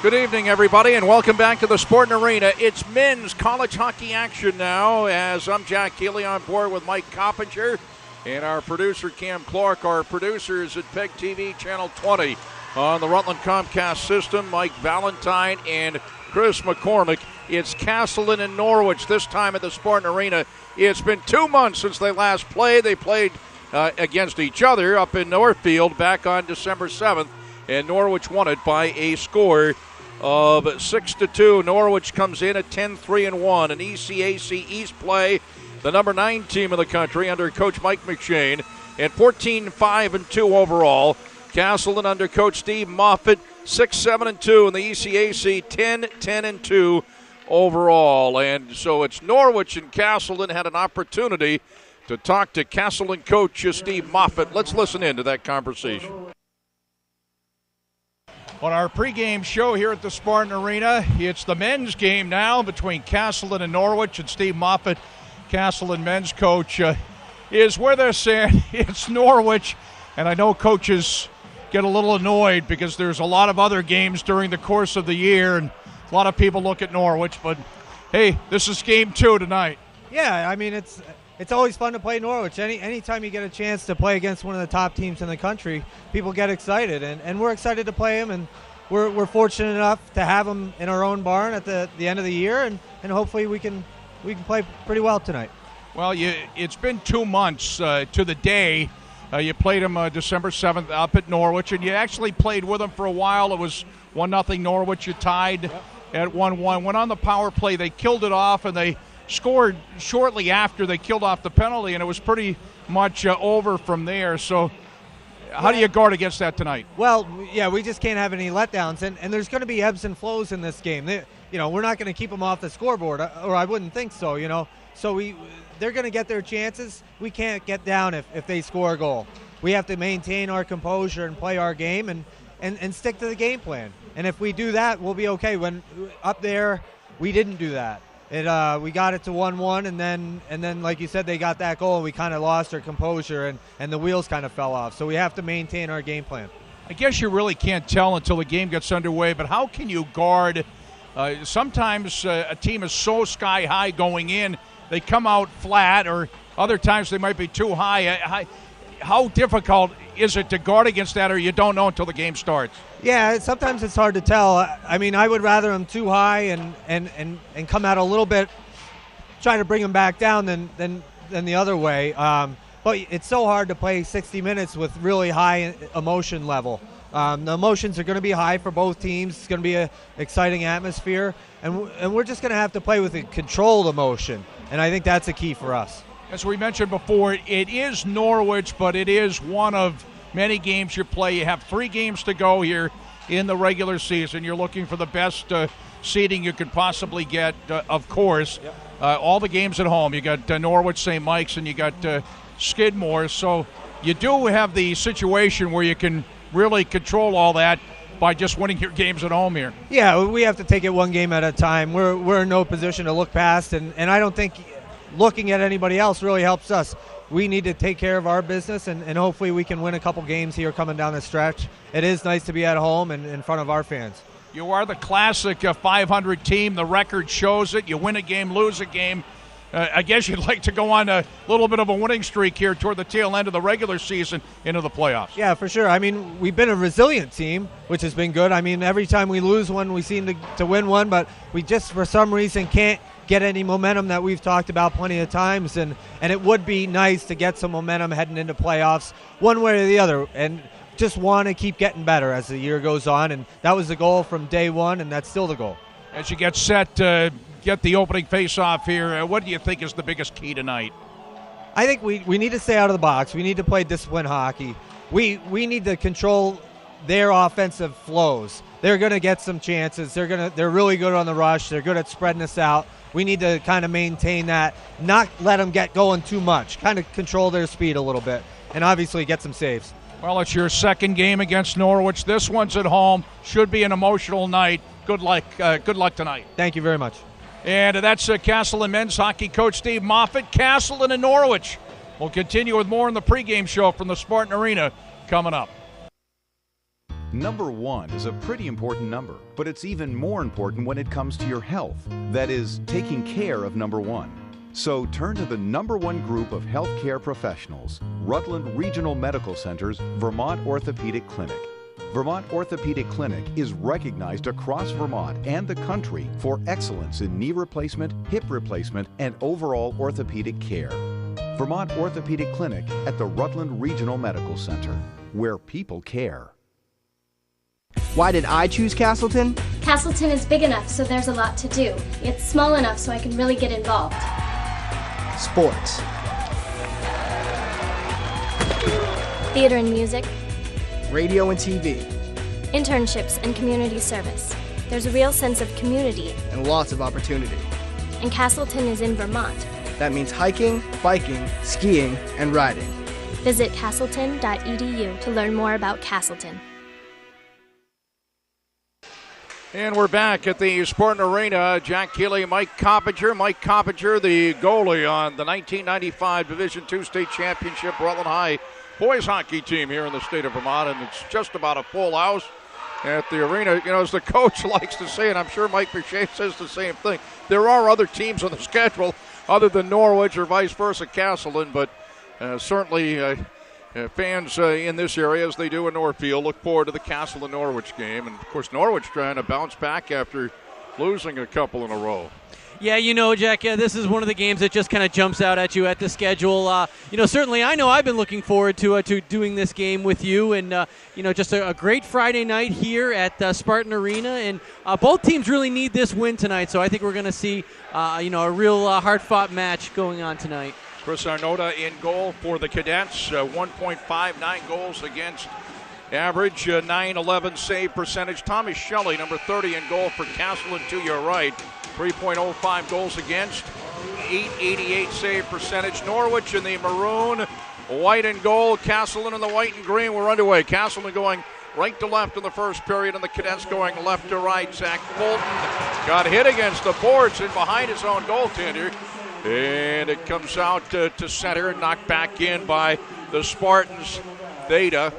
Good evening, everybody, and welcome back to the Sporting Arena. It's men's college hockey action now, as I'm Jack Healey on board with Mike Coppinger and our producer, Cam Clark. Our producers at PEGTV Channel 20 on the Rutland Comcast system, Mike Valentine and Chris McCormick. It's Castleton and Norwich this time at the Sporting Arena. It's been 2 months since they last played. They played against each other up in Northfield back on December 7th, and Norwich won it by a score of 6-2. Norwich comes in at 10-3-1 in ECAC East play, the number 9 team in the country under Coach Mike McShane, and 14-5-2 overall. Castleton under Coach Steve Moffett, 6-7-2 in the ECAC, 10-10-2 overall. And so it's Norwich and Castleton had an opportunity to talk to Castleton coach Steve Moffett. Let's listen in to that conversation. On our pregame show here at the Spartan Arena, it's the men's game now between Castleton and Norwich, and Steve Moffett, Castleton men's coach, is with us, and it's Norwich. And I know coaches get a little annoyed because there's a lot of other games during the course of the year, and a lot of people look at Norwich, but hey, this is game 2 tonight. Yeah, I mean, it's always fun to play Norwich. Anytime you get a chance to play against one of the top teams in the country, people get excited, and we're excited to play them, and we're fortunate enough to have them in our own barn at the end of the year, and hopefully we can play pretty well tonight. Well, it's been 2 months to the day. You played them December 7th up at Norwich, and you actually played with them for a while. It was 1-0 Norwich. You tied at 1-1. Went on the power play. They killed it off, and they scored shortly after they killed off the penalty, and it was pretty much over from there. So how do you guard against that tonight? Well, yeah, we just can't have any letdowns, and there's going to be ebbs and flows in this game. We're not going to keep them off the scoreboard, or I wouldn't think so, So they're going to get their chances. We can't get down if they score a goal. We have to maintain our composure and play our game and stick to the game plan. And if we do that, we'll be okay. When up there, we didn't do that. We got it to 1-1, and then like you said, they got that goal, and we kind of lost our composure, and the wheels kind of fell off. So we have to maintain our game plan. I guess you really can't tell until the game gets underway, but how can you guard? Sometimes a team is so sky high going in, they come out flat, or other times they might be too high. How difficult is it to guard against that, or you don't know until the game starts? Yeah, sometimes it's hard to tell. I mean, I would rather them too high and come out a little bit, try to bring them back down than the other way. But it's so hard to play 60 minutes with really high emotion level. The emotions are going to be high for both teams. It's going to be an exciting atmosphere, and we're just going to have to play with a controlled emotion, and I think that's a key for us. As we mentioned before, it is Norwich, but it is one of many games you play. You have 3 games to go here in the regular season. You're looking for the best seeding you could possibly get, of course. Yep. All the games at home. You got Norwich, St. Mike's, and you got Skidmore. So you do have the situation where you can really control all that by just winning your games at home here. Yeah, we have to take it one game at a time. We're in no position to look past, and I don't think looking at anybody else really helps us. We need to take care of our business, and hopefully we can win a couple games here coming down the stretch. It is nice to be at home and in front of our fans. You are the classic 500 team. The record shows it. You win a game, lose a game. I guess you'd like to go on a little bit of a winning streak here toward the tail end of the regular season into the playoffs. Yeah, for sure. I mean, we've been a resilient team, which has been good. I mean, every time we lose one, we seem to win one, but we just, for some reason, can't get any momentum that we've talked about plenty of times, and it would be nice to get some momentum heading into playoffs one way or the other, and just want to keep getting better as the year goes on, and that was the goal from day one, and that's still the goal. As you get set to get the opening face-off here, what do you think is the biggest key tonight? I think we need to stay out of the box. We need to play disciplined hockey. We need to control their offensive flows. They're going to get some chances. They're really good on the rush. They're good at spreading us out. We need to kind of maintain that, not let them get going too much, kind of control their speed a little bit, and obviously get some saves. Well, it's your second game against Norwich. This one's at home. Should be an emotional night. Good luck tonight. Thank you very much. And that's Castleton men's hockey coach Steve Moffett. Castleton and Norwich. We'll continue with more in the pregame show from the Spartan Arena coming up. Number 1 is a pretty important number, but it's even more important when it comes to your health. That is, taking care of number 1. So turn to the number 1 group of healthcare professionals, Rutland Regional Medical Center's Vermont Orthopedic Clinic. Vermont Orthopedic Clinic is recognized across Vermont and the country for excellence in knee replacement, hip replacement, and overall orthopedic care. Vermont Orthopedic Clinic at the Rutland Regional Medical Center, where people care. Why did I choose Castleton? Castleton is big enough, so there's a lot to do. It's small enough so I can really get involved. Sports. Theater and music. Radio and TV. Internships and community service. There's a real sense of community. And lots of opportunity. And Castleton is in Vermont. That means hiking, biking, skiing, and riding. Visit castleton.edu to learn more about Castleton. And we're back at the Spartan Arena. Jack Healey, Mike Coppinger. Mike Coppinger, the goalie on the 1995 Division II State Championship Rutland High boys hockey team here in the state of Vermont. And it's just about a full house at the arena. You know, as the coach likes to say, and I'm sure Mike Boucher says the same thing, there are other teams on the schedule other than Norwich or vice versa Castleton, but certainly fans in this area, as they do in Northfield, look forward to the Castleton-Norwich game. And, of course, Norwich trying to bounce back after losing a couple in a row. Yeah, you know, Jack, this is one of the games that just kind of jumps out at you at the schedule. Certainly I know I've been looking forward to doing this game with you. And, just a great Friday night here at Spartan Arena. And both teams really need this win tonight. So I think we're going to see, a real hard-fought match going on tonight. Chris Arnota in goal for the Cadets, 1.59 goals against average, 911 save percentage. Thomas Shelley, number 30, in goal for Castleton to your right, 3.05 goals against, 888 save percentage. Norwich in the maroon, white and gold, Castleton in the white and green. We're underway. Castleton going right to left in the first period, and the Cadets going left to right. Zach Fulton got hit against the boards and behind his own goaltender. And it comes out to center and knocked back in by the Spartans. Theta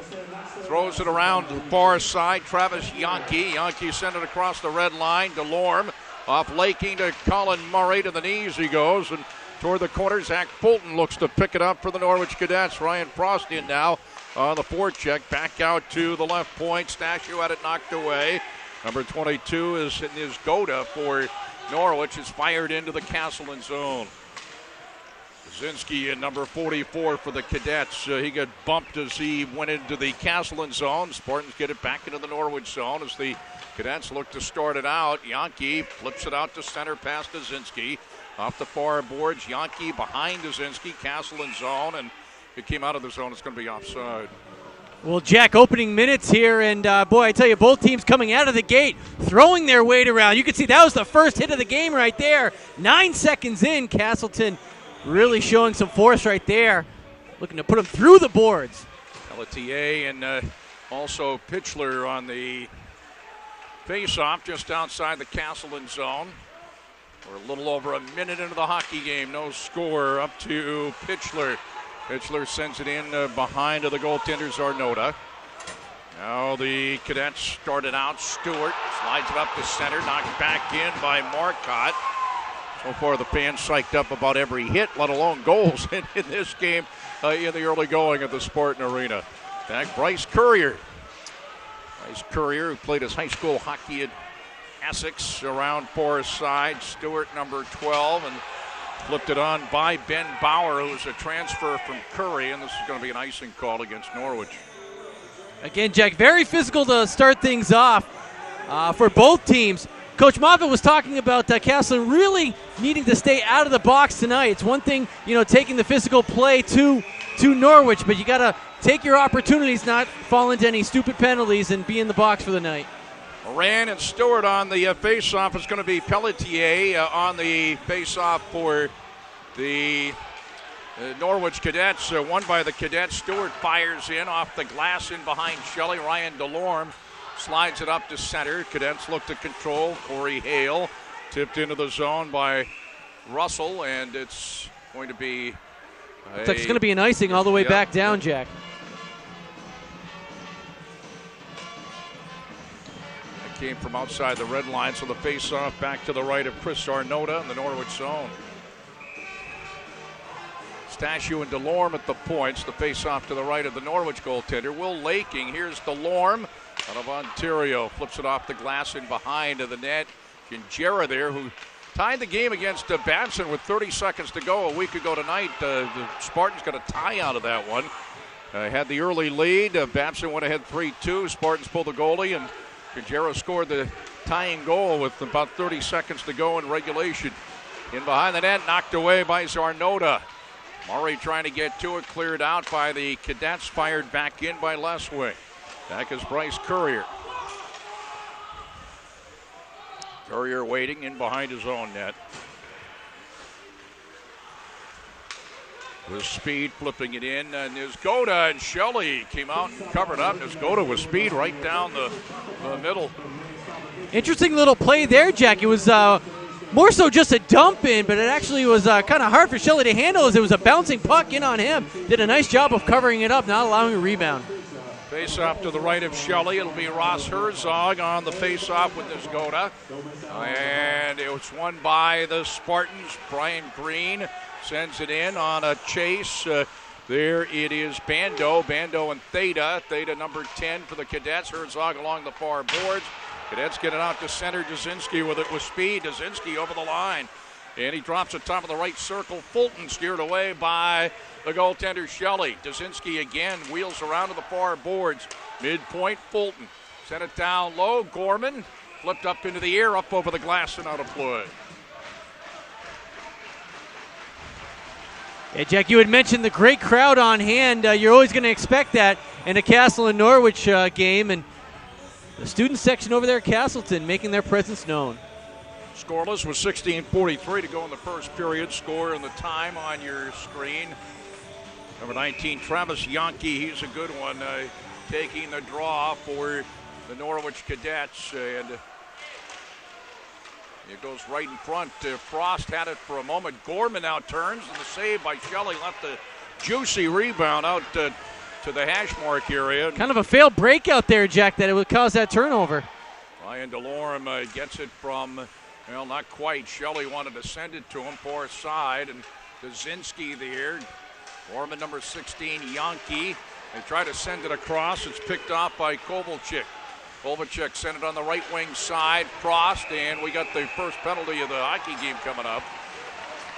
throws it around the far side. Travis Yankee. Yankee sent it across the red line. DeLorme off Laking to Colin Murray. To the knees he goes. And toward the corner, Zach Fulton looks to pick it up for the Norwich Cadets. Ryan Frostian now on the forecheck. Back out to the left point. Stasio had it knocked away. Number 22 is Goda for Norwich. Is fired into the Castleton zone. Zinski in number 44 for the Cadets. He got bumped as he went into the Castleton zone. Spartans get it back into the Norwich zone as the Cadets look to start it out. Yankee flips it out to center past Zinski. Off the far boards, Yankee behind Zinski. Castleton zone, and it came out of the zone. It's going to be offside. Well, Jack, opening minutes here, and boy, I tell you, both teams coming out of the gate, throwing their weight around. You can see that was the first hit of the game right there. 9 seconds in, Castleton really showing some force right there, looking to put them through the boards. Pelletier and also Pitchler on the face-off just outside the Castleton zone. We're a little over a minute into the hockey game. No score, up to Pitchler. Pitchler sends it in behind the goaltenders, Arnota. Now the Cadets started out. Stewart slides it up to center, knocked back in by Marcotte. So far, the fans psyched up about every hit, let alone goals in this game in the early going of the Spartan Arena. Back Bryce Courier. Bryce Courier, who played his high school hockey at Essex around Forest Side. Stewart, number 12, and flipped it on by Ben Bauer, who's a transfer from Curry, and this is going to be an icing call against Norwich. Again, Jack, very physical to start things off for both teams. Coach Moffitt was talking about Castleton really needing to stay out of the box tonight. It's one thing, taking the physical play to Norwich, but you got to take your opportunities, not fall into any stupid penalties, and be in the box for the night. Moran and Stewart on the face-off. It's going to be Pelletier on the face-off for the Norwich Cadets. Won by the Cadets. Stewart fires in off the glass in behind Shelley. Ryan DeLorme slides it up to center. Cadets look to control. Corey Hale tipped into the zone by Russell, and it's going to be looks like it's going to be an icing all the way back down, Jack. came from outside the red line, so the face-off back to the right of Chris Arnota in the Norwich zone. Stashew and DeLorme at the points. The face-off to the right of the Norwich goaltender, Will Laking. Here's DeLorme out of Ontario. Flips it off the glass and behind of the net. Gingera there, who tied the game against Babson with 30 seconds to go a week ago tonight. The Spartans got a tie out of that one. Had the early lead. Babson went ahead 3-2. Spartans pulled the goalie, and Gingera scored the tying goal with about 30 seconds to go in regulation. In behind the net, knocked away by Zarnota. Murray trying to get to it, cleared out by the Cadets, fired back in by Leswing. Back is Bryce Courier. Courier waiting in behind his own net. With speed, flipping it in. Nizgoda and Shelley came out and covered up. Nizgoda with speed right down the middle. Interesting little play there, Jack. It was more so just a dump in, but it actually was kind of hard for Shelley to handle as it was a bouncing puck in on him. Did a nice job of covering it up, not allowing a rebound. Face-off to the right of Shelley. It'll be Ross Herzog on the face-off with Nizgoda. And it was won by the Spartans. Brian Green sends it in on a chase. There it is, Bando and Theta. Theta number 10 for the Cadets. Herzog along the far boards. Cadets get it out to center. Jasinski with it with speed. Jasinski over the line. And he drops it top of the right circle. Fulton steered away by the goaltender Shelley. Jasinski again wheels around to the far boards. Midpoint, Fulton. Sent it down low. Gorman flipped up into the air, up over the glass and out of play. Yeah, Jack, you had mentioned the great crowd on hand. You're always going to expect that in a Castle and Norwich game. And the student section over there at Castleton making their presence known. Scoreless with 16:43 to go in the first period. Score and the time on your screen. Number 19, Travis Yankee. He's a good one, taking the draw for the Norwich Cadets. And it goes right in front. Frost had it for a moment. Gorman now turns, and the save by Shelley left the juicy rebound out to the hash mark area. Kind of a failed breakout there, Jack, that it would cause that turnover. Ryan DeLorme gets it from, well, not quite. Shelley wanted to send it to him, far side, and Kaczynski there. Gorman number 16, Yankee. They try to send it across. It's picked off by Kovalchuk. Kovalchuk sent it on the right wing side. Frost, and we got the first penalty of the hockey game coming up.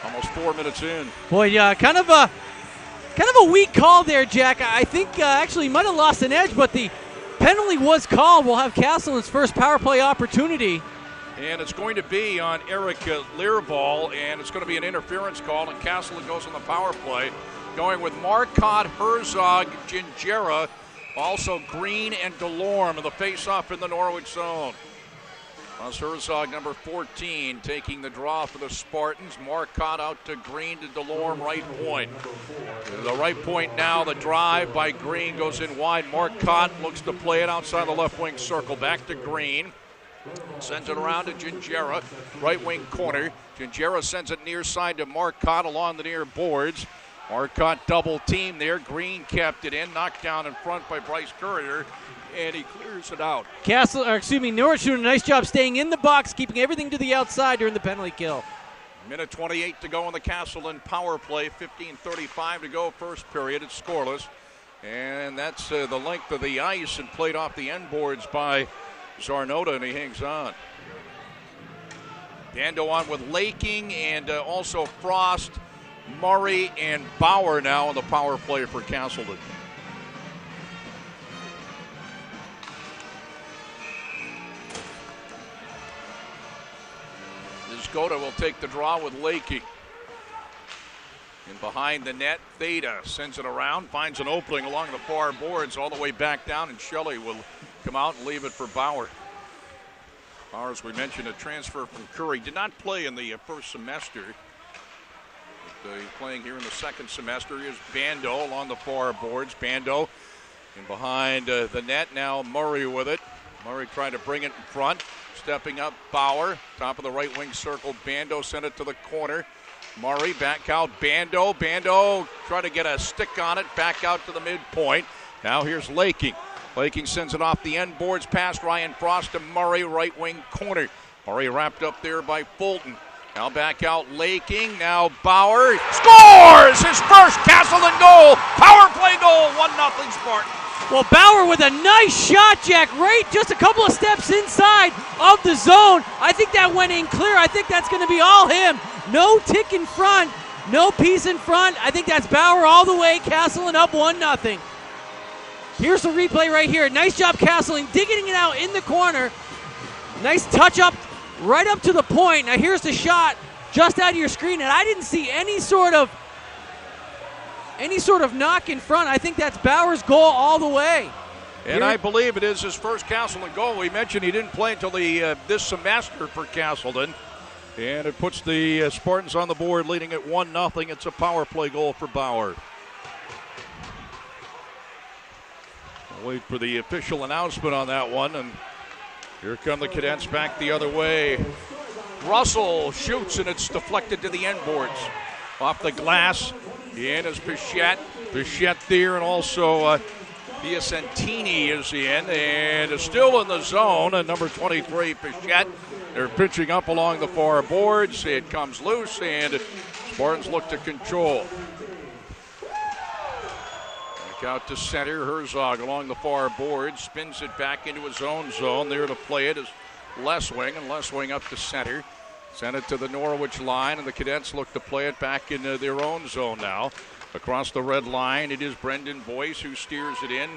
Almost 4 minutes in. Boy, yeah, kind of a weak call there, Jack. I think actually he might have lost an edge, but the penalty was called. We'll have Castleton's first power play opportunity. And it's going to be on Eric Learvall, and it's going to be an interference call, and Castleton goes on the power play. Going with Marcotte, Herzog, Gingera, also Green and DeLorme in the face-off in the Norwich zone. Ross Herzog, number 14, taking the draw for the Spartans. Marcotte out to Green to DeLorme, right point. The right point now, the drive by Green goes in wide. Marcotte looks to play it outside the left wing circle. Back to Green. Sends it around to Gingera, right wing corner. Gingera sends it near side to Marcotte along the near boards. Marcotte double team there. Green kept it in, knocked down in front by Bryce Courier, and he clears it out. Norwich doing a nice job staying in the box, keeping everything to the outside during the penalty kill. Minute 28 to go in the Castleton power play. 15:35 to go first period. It's scoreless, and that's the length of the ice and played off the end boards by Zarnota, and he hangs on. Bando on with Laking and also Frost, Murray, and Bauer now on the power play for Castleton. Nizgoda will take the draw with Laking. And behind the net, Theta sends it around, finds an opening along the far boards all the way back down, and Shelley will come out and leave it for Bauer. Bauer, as we mentioned, a transfer from Curry. Did not play in the first semester. But, he's playing here in the second semester. Here's Bando along the far boards. Bando in behind the net. Now Murray with it. Murray trying to bring it in front. Stepping up, Bauer. Top of the right wing circle. Bando sent it to the corner. Murray back out. Bando. Bando trying to get a stick on it. Back out to the midpoint. Now here's Laking. Laking sends it off the end boards past Ryan Frost to Murray, right wing corner. Murray wrapped up there by Fulton. Now back out Laking. Now Bauer scores his first Castleton goal. Power play goal, 1-0 Spartans. Well, Bauer with a nice shot, Jack, right just a couple of steps inside of the zone. I think that went in clear. I think that's going to be all him. No tick in front, no piece in front. I think that's Bauer all the way. Castleton up 1-0. Here's the replay right here. Nice job, Castleton, digging it out in the corner. Nice touch up, right up to the point. Now here's the shot just out of your screen, and I didn't see any sort of knock in front. I think that's Bauer's goal all the way. And I believe it is his first Castleton goal. We mentioned he didn't play until this semester for Castleton. And it puts the Spartans on the board, leading at 1-0. It's a power play goal for Bauer. We'll wait for the official announcement on that one. And here come the Cadets back the other way. Russell shoots, and it's deflected to the end boards. Off the glass. In is Pichette. Pichette there, and also Piacentini is in, and is still in the zone. And number 23, Pichette. They're pitching up along the far boards. It comes loose, and Spartans look to control. Back out to center. Herzog along the far boards. Spins it back into his own zone. There to play it is Leswing, and Leswing up to center. Sent it to the Norwich line, and the Cadets look to play it back in their own zone now. Across the red line, it is Brendan Boyce who steers it in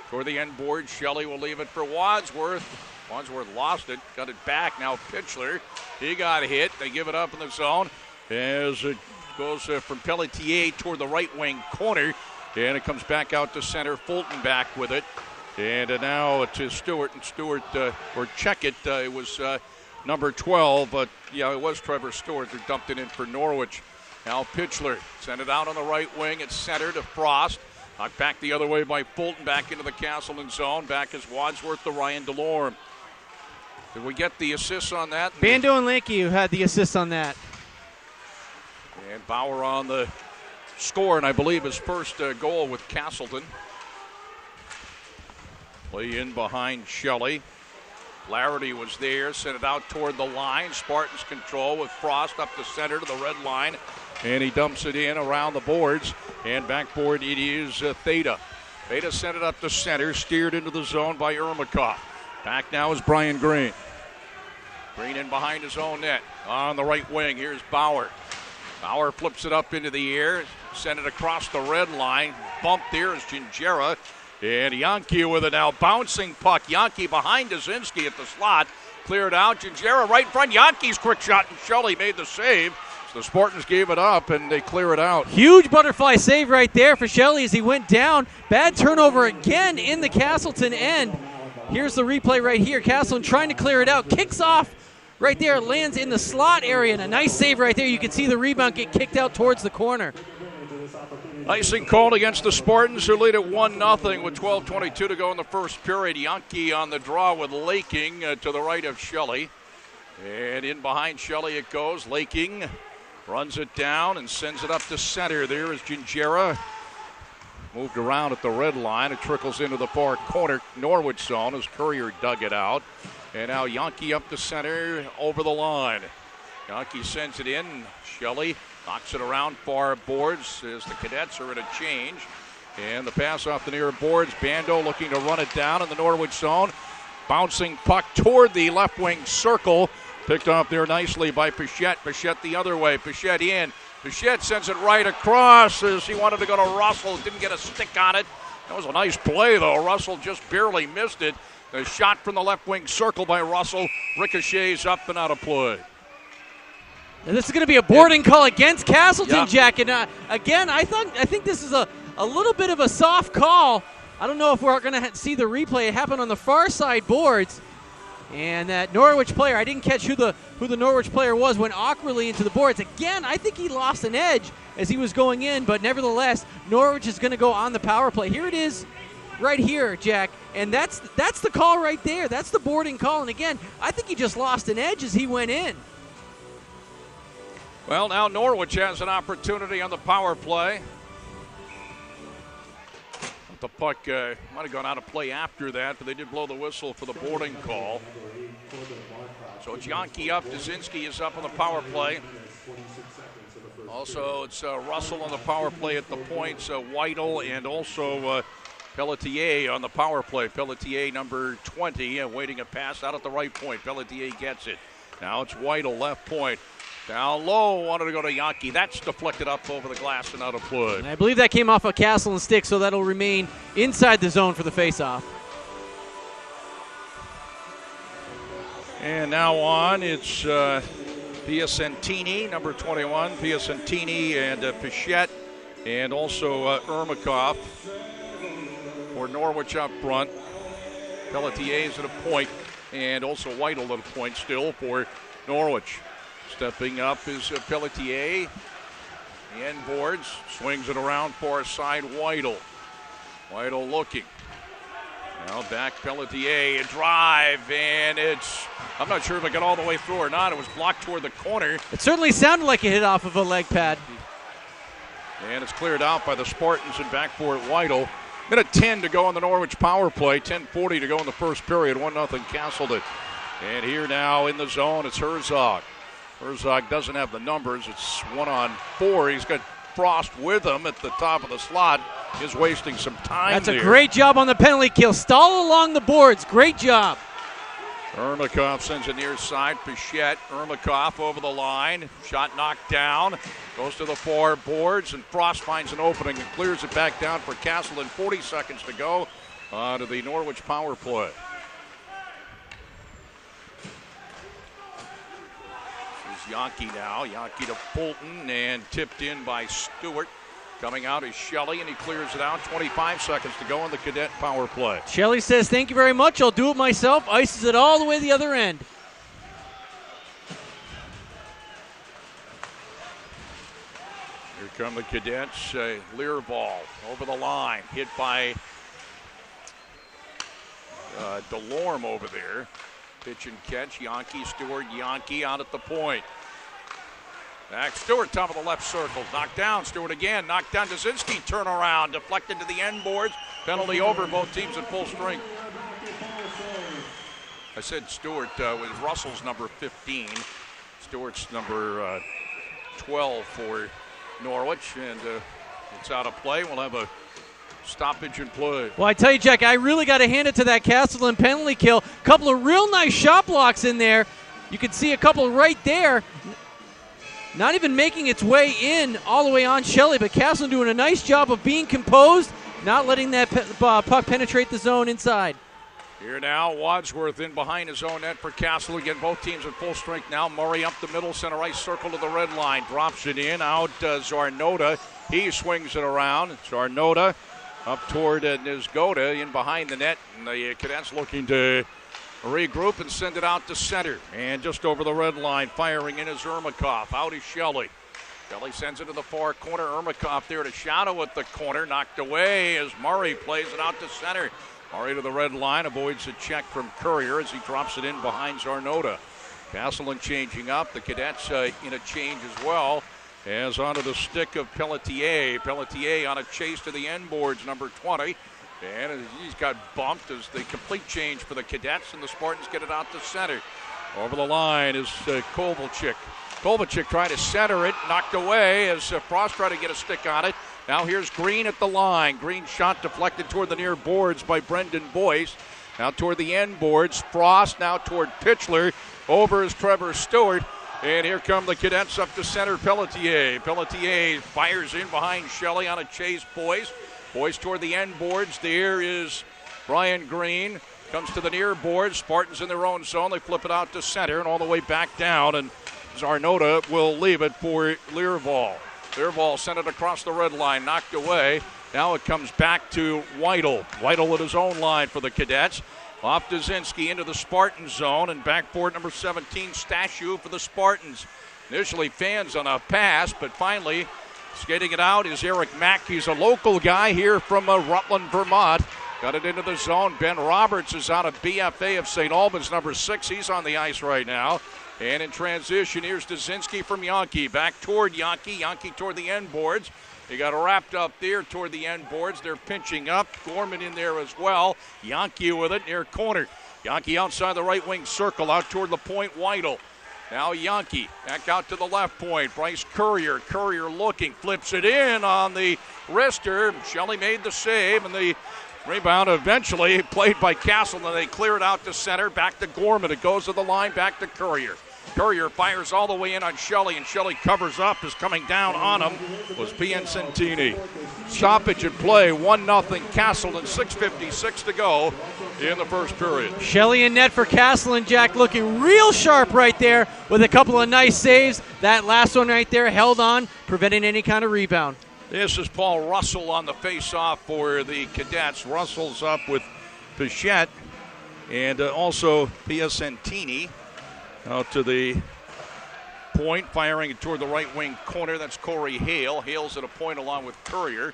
for the end board. Shelley will leave it for Wadsworth. Wadsworth lost it, got it back. Now Pitchler, he got hit. They give it up in the zone as it goes from Pelletier toward the right wing corner, and it comes back out to center. Fulton back with it, and now to Stewart, and Stewart, or check it, it was number 12, but yeah, it was Trevor Stewart who dumped it in for Norwich. Now Pitchler sent it out on the right wing at center to Frost. Knocked back the other way by Fulton, back into the Castleton zone. Back is Wadsworth to Ryan DeLorme. Did we get the assists on that? Bando and Lanky who had the assists on that. And Bauer on the score, and I believe his first goal with Castleton. Play in behind Shelley. Larity was there, sent it out toward the line. Spartans control with Frost up the center to the red line. And he dumps it in around the boards. And backboard it is Theta. Theta sent it up the center, steered into the zone by Ermakov. Back now is Brian Green. Green in behind his own net. On the right wing, here's Bauer. Bauer flips it up into the air, sent it across the red line. Bumped there is Gingera. And Yankee with it now. Bouncing puck. Yankee behind Dazinski at the slot. Cleared out. Gingera right in front. Yankee's quick shot, and Shelley made the save. So the Spartans gave it up, and they clear it out. Huge butterfly save right there for Shelley as he went down. Bad turnover again in the Castleton end. Here's the replay right here. Castleton trying to clear it out. Kicks off right there. Lands in the slot area. And a nice save right there. You can see the rebound get kicked out towards the corner. Icing called against the Spartans, who lead at 1-0 with 12:22 to go in the first period. Yankee on the draw with Laking to the right of Shelley. And in behind Shelley it goes. Laking runs it down and sends it up to center. There is Gingera. Moved around at the red line. It trickles into the far corner Norwich zone as Courier dug it out. And now Yankee up to center over the line. Yankee sends it in. Shelley knocks it around far boards as the Cadets are in a change. And the pass off the near boards. Bando looking to run it down in the Norwich zone. Bouncing puck toward the left wing circle. Picked off there nicely by Pichette. Pichette the other way. Pichette in. Pichette sends it right across as he wanted to go to Russell. Didn't get a stick on it. That was a nice play, though. Russell just barely missed it. The shot from the left wing circle by Russell. Ricochets up and out of play. And this is going to be a boarding call against Castleton, Jack. And again, I think this is a little bit of a soft call. I don't know if we're going to see the replay. It happened on the far side boards. And that Norwich player, I didn't catch who the Norwich player was, went awkwardly into the boards. Again, I think he lost an edge as he was going in, but nevertheless, Norwich is going to go on the power play. Here it is right here, Jack, and that's the call right there. That's the boarding call. And again, I think he just lost an edge as he went in. Well, now Norwich has an opportunity on the power play. The puck might have gone out of play after that, but they did blow the whistle for the boarding call. So it's Yankee up. Dazinski is up on the power play. Also, it's Russell on the power play at the points, Weidel, and also Pelletier on the power play. Pelletier, number 20, waiting a pass out at the right point. Pelletier gets it. Now it's Weidel, left point. Down low, wanted to go to Yankee. That's deflected up over the glass and out of play. And I believe that came off a Castleton stick, so that'll remain inside the zone for the faceoff. And now on, it's Piacentini, number 21. Piacentini and Pichette, and also Ermakov for Norwich up front. Pelletier is at a point, and also Weidel at a point still for Norwich. Stepping up is Pelletier. The end boards, swings it around far side, Weidel. Weidel looking. Now back Pelletier, a drive, and I'm not sure if it got all the way through or not. It was blocked toward the corner. It certainly sounded like it hit off of a leg pad. And it's cleared out by the Spartans and back for it, Weidel. Minute 10 to go on the Norwich power play. 10:40 to go in the first period. 1-0 Castleton. And here now in the zone, it's Herzog. Herzog doesn't have the numbers. It's 1-on-4. He's got Frost with him at the top of the slot. He's wasting some time. That's there. A great job on the penalty kill. Stall along the boards. Great job. Ermakov sends it near side. Pichette. Ermakov over the line. Shot knocked down. Goes to the far boards, and Frost finds an opening and clears it back down for Castleton. 40 seconds to go to the Norwich power play. Yankee now. Yankee to Fulton and tipped in by Stewart. Coming out is Shelley, and he clears it out. 25 seconds to go on the cadet power play. Shelley says, thank you very much. I'll do it myself. Ices it all the way to the other end. Here come the cadets. Learball over the line. Hit by DeLorme over there. Pitch and catch. Yankee, Stewart, Yankee out at the point. Back Stewart, top of the left circle. Knocked down. Stewart again. Knocked down. Dazinski turnaround. Deflected to the end boards. Penalty over. Both teams at full strength. I said Stewart was Russell's number 15. Stewart's number 12 for Norwich. And it's out of play. We'll have a stoppage in play. Well, I tell you, Jack, I really got to hand it to that Castleton penalty kill. Couple of real nice shot blocks in there. You can see a couple right there. Not even making its way in all the way on Shelley, but Castleton doing a nice job of being composed, not letting that puck penetrate the zone inside. Here now, Wadsworth in behind his own net for Castle. Again, both teams at full strength now. Murray up the middle, center ice circle to the red line. Drops it in, out Zarnota. He swings it around. Zarnota up toward Nizgoda in behind the net. And the cadets looking to regroup and send it out to center. And just over the red line, firing in is Ermakov. Out is Shelley. Shelley sends it to the far corner. Ermakov there to shadow at the corner. Knocked away as Murray plays it out to center. Murray to the red line, avoids a check from Courier as he drops it in behind Zarnota. Castleton changing up. The cadets in a change as well. As onto the stick of Pelletier. Pelletier on a chase to the end boards, number 20. And he's got bumped as the complete change for the cadets, and the Spartans get it out to center. Over the line is Kovalchik. Kovalchik trying to center it, knocked away as Frost tried to get a stick on it. Now here's Green at the line. Green shot deflected toward the near boards by Brendan Boyce. Now toward the end boards. Frost now toward Pitchler. Over is Trevor Stewart. And here come the cadets up to center. Pelletier. Pelletier fires in behind Shelley on a chase. Boyce. Boyce toward the end boards. There is Brian Green. Comes to the near boards. Spartans in their own zone. They flip it out to center and all the way back down. And Zarnota will leave it for Learval. Learval sent it across the red line. Knocked away. Now it comes back to Weidel. Weidel at his own line for the cadets. Off Dazinski into the Spartan zone, and back for number 17, Stashu for the Spartans. Initially fans on a pass, but finally skating it out is Eric Mack. He's a local guy here from Rutland, Vermont. Got it into the zone. Ben Roberts is out of BFA of St. Albans, number 6. He's on the ice right now. And in transition, here's Dazinski from Yankee. Back toward Yankee. Yankee toward the end boards. They got wrapped up there toward the end boards. They're pinching up. Gorman in there as well. Yankee with it near corner. Yankee outside the right wing circle out toward the point. Weidel. Now Yankee back out to the left point. Bryce Courier. Courier looking. Flips it in on the wrister. Shelley made the save, and the rebound eventually played by Castleton. They clear it out to center. Back to Gorman. It goes to the line. Back to Courier. Courier fires all the way in on Shelley, and Shelley covers up. Is coming down on him was Piacentini. Stoppage at play, 1-0 Castleton, 6:56 to go in the first period. Shelley in net for Castleton, Jack, looking real sharp right there with a couple of nice saves. That last one right there held on, preventing any kind of rebound. This is Paul Russell on the face-off for the Cadets. Russell's up with Pichette and also Piacentini. Out to the point, firing it toward the right wing corner. That's Corey Hale. Hale's at a point along with Courier.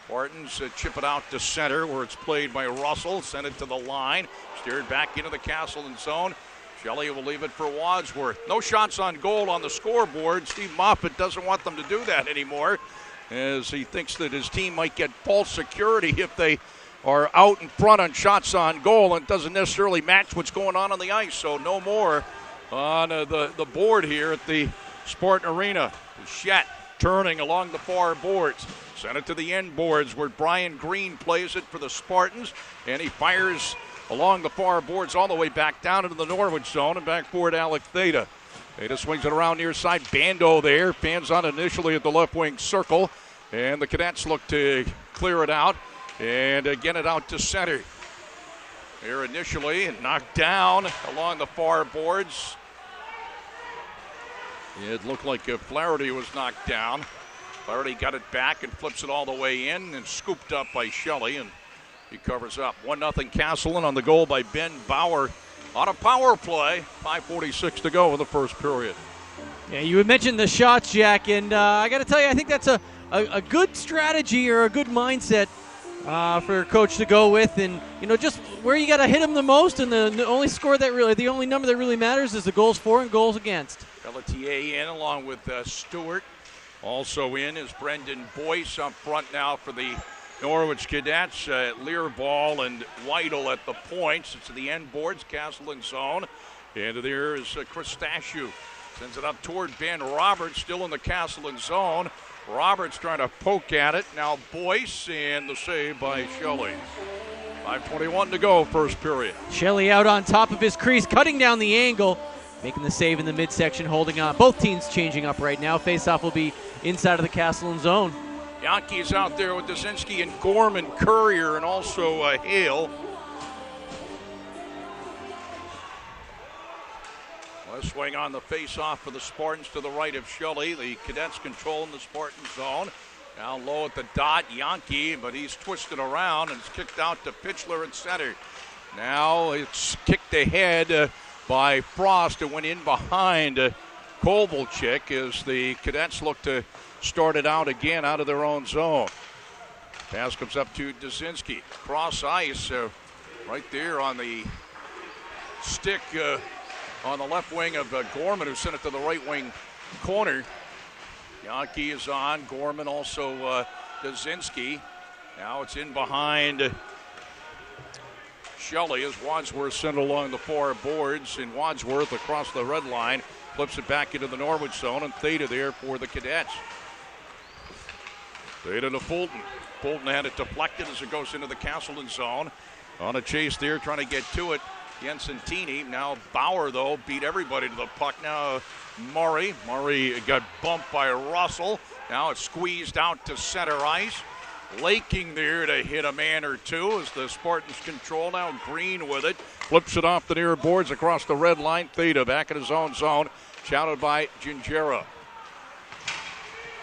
Spartans chip it out to center where it's played by Russell. Send it to the line. Steered back into the Castleton zone. Shelley will leave it for Wadsworth. No shots on goal on the scoreboard. Steve Moffitt doesn't want them to do that anymore, as he thinks that his team might get false security if they are out in front on shots on goal, and it doesn't necessarily match what's going on the ice. So no more on the board here at the Spartan Arena. Pichette turning along the far boards. Send it to the end boards where Brian Green plays it for the Spartans, and he fires along the far boards all the way back down into the Norwich zone and back forward Alec Theta. Theta swings it around near side. Bando there. Fans on initially at the left wing circle, and the Cadets look to clear it out and get it out to center. Here initially, knocked down along the far boards. It looked like Flaherty was knocked down. Flaherty got it back and flips it all the way in and scooped up by Shelley, and he covers up. 1-0 Castleton on the goal by Ben Bauer on a power play. 5:46 to go in the first period. Yeah, you had mentioned the shots, Jack, and I got to tell you, I think that's a good strategy or a good mindset for a coach to go with, and just where you got to hit them the most, and the only number that really matters is the goals for and goals against. Pelletier in along with Stewart. Also in is Brendan Boyce up front now for the Norwich Cadets. Learball and Weidel at the points. It's the end boards, Castleton zone, and there is Chris Stashew. Sends it up toward Ben Roberts, still in the Castleton zone. Roberts trying to poke at it. Now Boyce, and the save by Shelley. 5:21 to go, first period. Shelley out on top of his crease, cutting down the angle, making the save in the midsection, holding on. Both teams changing up right now. Faceoff will be inside of the Castleton zone. Yankees out there with Dazinski and Gorman, Courier, and also Hale. Let's swing on the face-off for the Spartans to the right of Shelley. The Cadets controlling the Spartan zone. Now low at the dot, Yankee, but he's twisted around and it's kicked out to Pitchler at center. Now it's kicked ahead by Frost. It went in behind Kovalchik as the Cadets look to start it out again out of their own zone. Pass comes up to Dazinski. Cross ice right there on the stick on the left wing of Gorman, who sent it to the right wing corner. Yankee is on. Gorman also Dazinski. Now it's in behind Shelley as Wadsworth sent along the far boards, and Wadsworth across the red line flips it back into the Norwich zone, and Theta there for the Cadets. Theta to Fulton. Fulton had it deflected as it goes into the Castleton zone. On a chase there, trying to get to it. Piacentini. Now Bauer, though, beat everybody to the puck. Now Murray got bumped by Russell. Now it's squeezed out to center ice. Laking there to hit a man or two as the Spartans control. Now Green with it. Flips it off the near boards across the red line. Theta back in his own zone. Shouted by Gingera.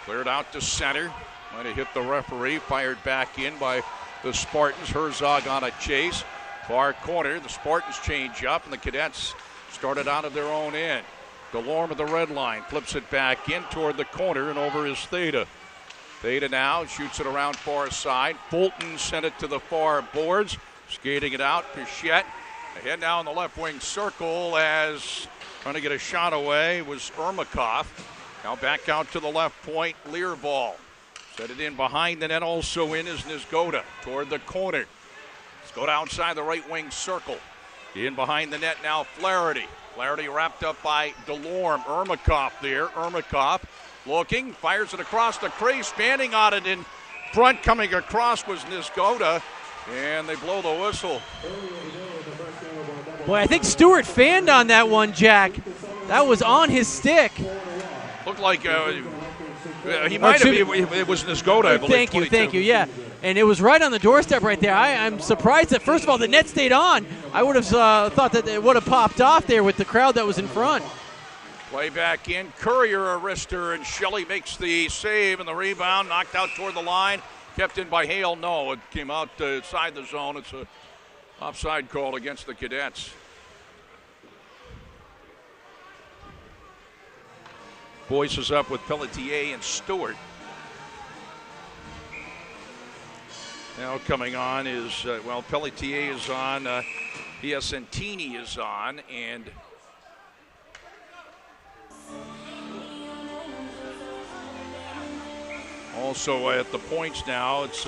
Cleared out to center. Might have hit the referee. Fired back in by the Spartans. Herzog on a chase. Far corner. The Spartans change up, and the Cadets started out of their own end. Delorme at the red line. Flips it back in toward the corner, and over is Theta. Theta now shoots it around far side. Fulton sent it to the far boards. Skating it out. Pichette ahead now in the left wing circle as trying to get a shot away was Ermakov. Now back out to the left point. Learball Set it in behind the net, also in is Nizgoda toward the corner. Nizgoda outside the right wing circle. In behind the net now, Flaherty. Flaherty wrapped up by DeLorme. Ermakov there. Ermakov looking, fires it across the crease, standing on it in front, coming across was Nizgoda, and they blow the whistle. Boy, I think Stewart fanned on that one, Jack. That was on his stick. Looked like he might have. It was Nizgoda, I believe. Thank you. Yeah, and it was right on the doorstep right there. I'm surprised that first of all the net stayed on. I would have thought that it would have popped off there with the crowd that was in front. Play back in. Courier a wrister, and Shelley makes the save and the rebound, knocked out toward the line, kept in by Hale. No, it came out inside the zone. It's a offside call against the Cadets. Boyce is up with Pelletier and Stewart. Now coming on is, Pelletier is on, Piacentini is on, and also at the points now, it's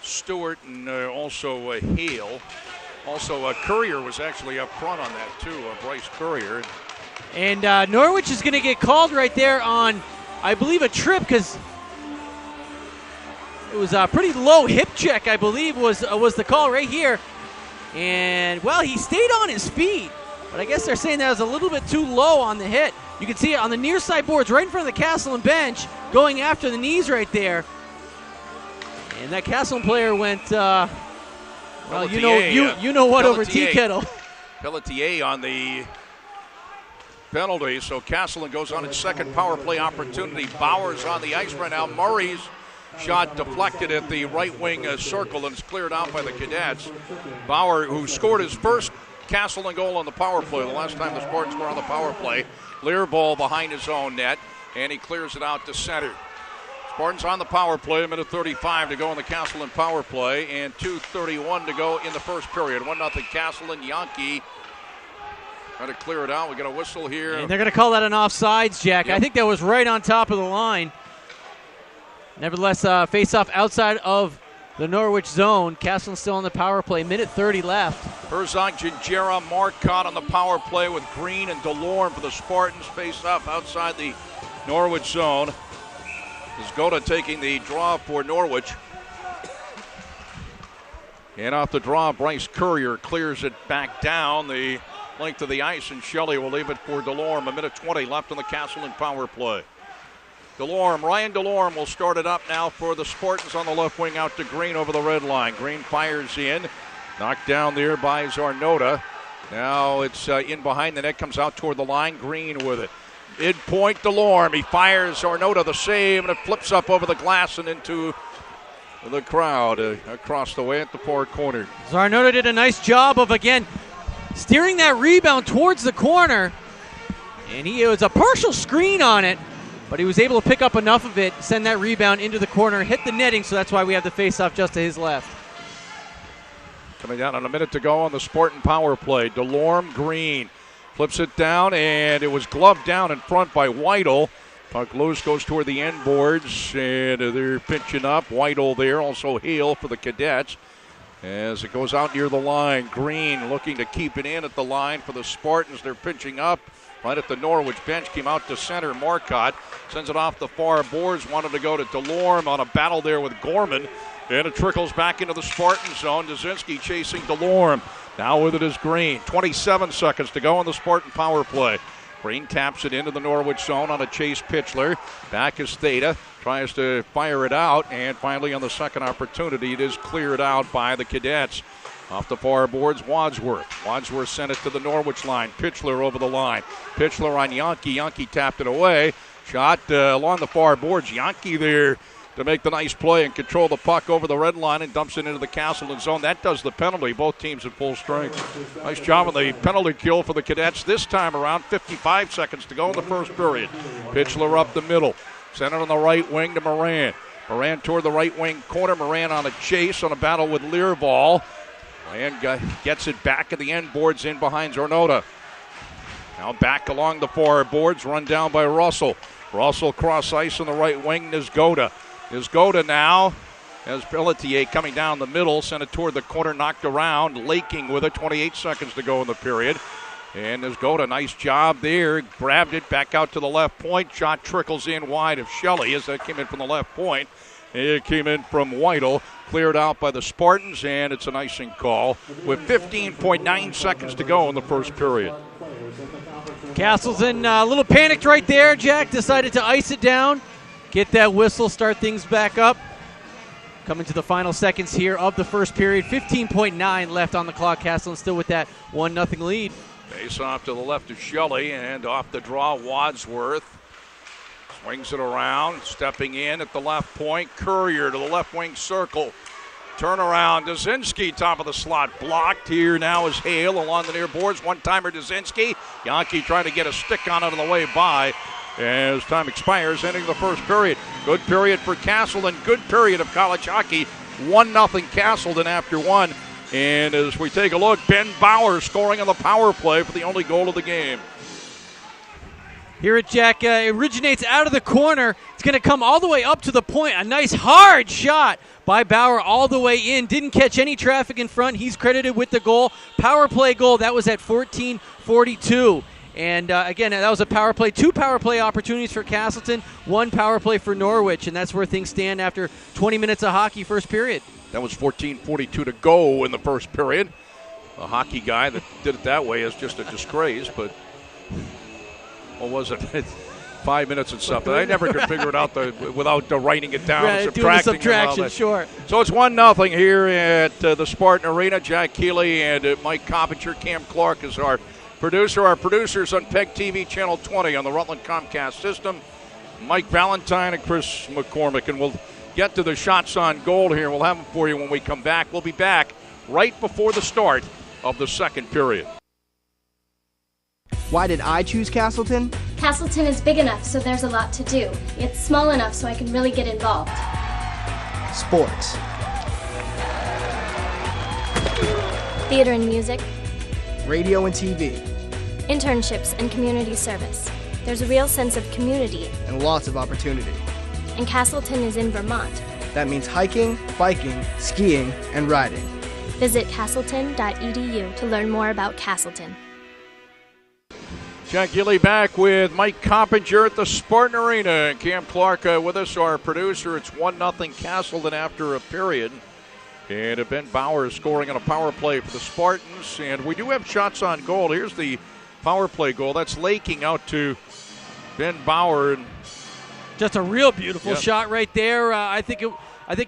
Stewart and also Hale. Also, Courier was actually up front on that too, Bryce Courier. And Norwich is going to get called right there on, I believe, a trip because it was a pretty low hip check, I believe, was the call right here. And, well, he stayed on his feet, but I guess they're saying that was a little bit too low on the hit. You can see it on the near side boards right in front of the Castleton bench, going after the knees right there. And that Castleton player went, you know what, over tea kettle. Pelletier on the penalty, so Castleton goes on its second power play opportunity. Bauer's on the ice right now. Murray's shot deflected at the right wing circle, and it's cleared out by the Cadets. Bauer, who scored his first Castleton goal on the power play, the last time the Spartans were on the power play. Lear ball behind his own net, and he clears it out to center. Spartans on the power play, a minute 35 to go in the Castleton power play, and 2:31 to go in the first period. 1-0 Castleton. Yankee trying to clear it out. We got a whistle here. And they're going to call that an offsides, Jack. Yep. I think that was right on top of the line. Nevertheless, face-off outside of the Norwich zone. Castleton still on the power play. Minute 30 left. Herzog, Gingerra, Marcotte on the power play with Green and DeLorme for the Spartans. Face-off outside the Norwich zone. Nizgoda taking the draw for Norwich. And off the draw, Bryce Courier clears it back down the length of the ice, and Shelley will leave it for DeLorme. A minute 20 left on the Castleton power play. Ryan DeLorme will start it up now for the Spartans on the left wing out to Green over the red line. Green fires in, knocked down there by Zarnota. Now it's in behind the net, comes out toward the line. Green with it. Mid-point DeLorme, he fires Zarnota the save, and it flips up over the glass and into the crowd across the way at the far corner. Zarnota did a nice job of, again, steering that rebound towards the corner, and it was a partial screen on it, but he was able to pick up enough of it, send that rebound into the corner, hit the netting, so that's why we have the face-off just to his left. Coming down on a minute to go on the Spartan power play. DeLorme, Green flips it down, and it was gloved down in front by Weidel. Puck loose, goes toward the end boards, and they're pinching up. Weidel there, also Hale for the Cadets. As it goes out near the line, Green looking to keep it in at the line for the Spartans. They're pinching up right at the Norwich bench. Came out to center. Marcotte sends it off the far boards. Wanted to go to DeLorme on a battle there with Gorman. And it trickles back into the Spartan zone. Dazinski chasing DeLorme. Now with it is Green. 27 seconds to go on the Spartan power play. Green taps it into the Norwich zone on a chase Pitchler. Back is Theta. Tries to fire it out, and finally on the second opportunity, it is cleared out by the Cadets. Off the far boards, Wadsworth. Wadsworth sent it to the Norwich line. Pitchler over the line. Pitchler on Yankee. Yankee tapped it away. Shot along the far boards. Yankee there to make the nice play and control the puck over the red line and dumps it into the Castleton zone. That does the penalty. Both teams at full strength. Nice job on the penalty kill for the Cadets this time around. 55 seconds to go in the first period. Pitchler up the middle. Sent it on the right wing to Moran. Moran toward the right wing corner. Moran on a chase on a battle with Learval. Moran gets it back at the end boards in behind Zarnota. Now back along the far boards, run down by Russell. Russell cross ice on the right wing, Nizgoda. is Goda now. As Pelletier coming down the middle, sent it toward the corner, knocked around. Laking with it, 28 seconds to go in the period. And there's Goda, nice job there. Grabbed it back out to the left point. Shot trickles in wide of Shelley as that came in from the left point. It came in from Whittle, cleared out by the Spartans, and it's an icing call with 15.9 seconds to go in the first period. Castleton a little panicked right there. Jack decided to ice it down, get that whistle, start things back up. Coming to the final seconds here of the first period. 15.9 left on the clock. Castleton still with that 1-0 lead. Face off to the left of Shelley, and off the draw, Wadsworth. Swings it around, stepping in at the left point. Courier to the left wing circle. Turnaround, Dazinski, top of the slot, blocked. Here now is Hale along the near boards. One-timer Dazinski. Yankee trying to get a stick on it on the way by. As time expires, ending the first period. Good period for Castleton. Good period of college hockey. 1-0 Castleton after one. And as we take a look, Ben Bauer scoring on the power play for the only goal of the game. Here at Jack, it originates out of the corner. It's going to come all the way up to the point. A nice hard shot by Bauer all the way in. Didn't catch any traffic in front. He's credited with the goal. Power play goal. That was at 14:42. And again, that was a power play. 2 power play opportunities for Castleton, 1 power play for Norwich, and that's where things stand after 20 minutes of hockey first period. That was 14:42 to go in the first period. The hockey guy that did it that way is just a disgrace, but what was it? 5 minutes and something. I never could figure it out without writing it down and doing the subtracting. subtraction, sure. So it's 1-0 here at the Spartan Arena. Jack Healey and Mike Coppinger. Cam Clark is our producer. Our producers on PEGTV Channel 20 on the Rutland Comcast system. Mike Valentine and Chris McCormick. And we'll get to the shots on goal here. We'll have them for you when we come back. We'll be back right before the start of the second period. Why did I choose Castleton? Castleton is big enough, so there's a lot to do. It's small enough so I can really get involved. Sports. Theater and music. Radio and TV. Internships and community service. There's a real sense of community. And lots of opportunity. And Castleton is in Vermont. That means hiking, biking, skiing, and riding. Visit castleton.edu to learn more about Castleton. Jack Healey back with Mike Coppinger at the Spartan Arena. And Cam Clark with us, our producer. It's 1-0 Castleton after a period. And Ben Bauer scoring on a power play for the Spartans. And we do have shots on goal. Here's the power play goal. That's Laking out to Ben Bauer. And just a real beautiful shot right there. I think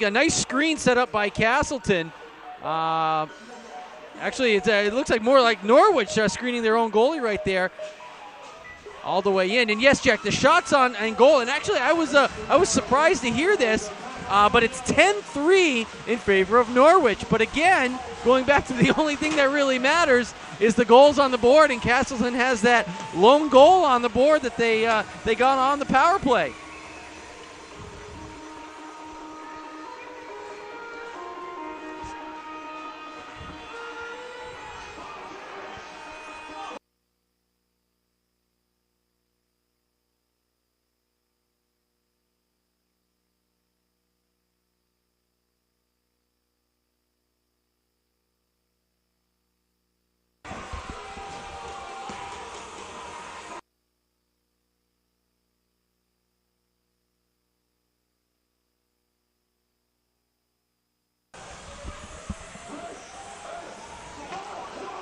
a nice screen set up by Castleton. Actually, it looks like more like Norwich screening their own goalie right there. All the way in. And yes, Jack, the shots on goal. And actually, I was surprised to hear this. But it's 10-3 in favor of Norwich. But again, going back to the only thing that really matters is the goals on the board, and Castleton has that lone goal on the board that they got on the power play.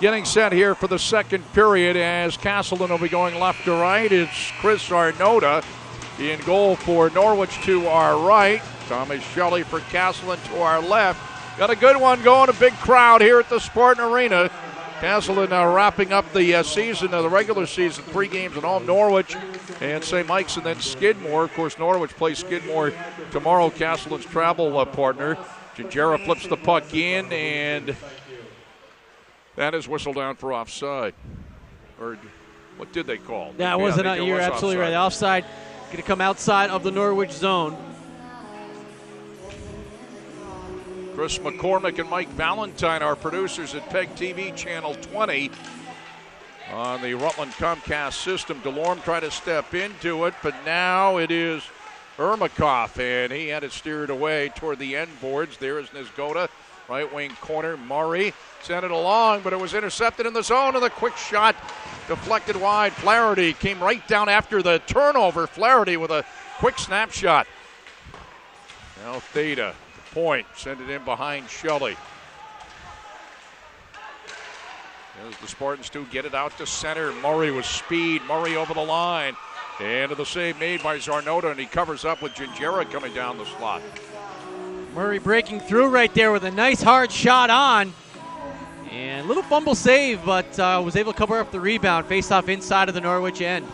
Getting set here for the second period as Castleton will be going left to right. It's Chris Arnota in goal for Norwich to our right. Thomas Shelley for Castleton to our left. Got a good one going, a big crowd here at the Spartan Arena. Castleton wrapping up the season, the regular season, 3 games at home. Norwich and St. Mike's and then Skidmore. Of course, Norwich plays Skidmore tomorrow, Castleton's travel partner. Gingera flips the puck in, and that is whistled down for offside. Or what did they call? That wasn't. You're absolutely right. Offside. Going to come outside of the Norwich zone. Chris McCormick and Mike Valentine, our producers at PEGTV Channel 20 on the Rutland Comcast system. DeLorme tried to step into it, but now it is Ermakov, and he had it steered away toward the end boards. There is Nizgoda, right wing corner. Murray sent it along, but it was intercepted in the zone, and the quick shot deflected wide. Flaherty came right down after the turnover. Flaherty with a quick snapshot. Now Theta, the point, send it in behind Shelley. As the Spartans do get it out to center. Murray with speed. Murray over the line. And the save made by Zarnota, and he covers up with Gingera coming down the slot. Murray breaking through right there with a nice hard shot on. And a little fumble save, but was able to cover up the rebound. Face off inside of the Norwich end.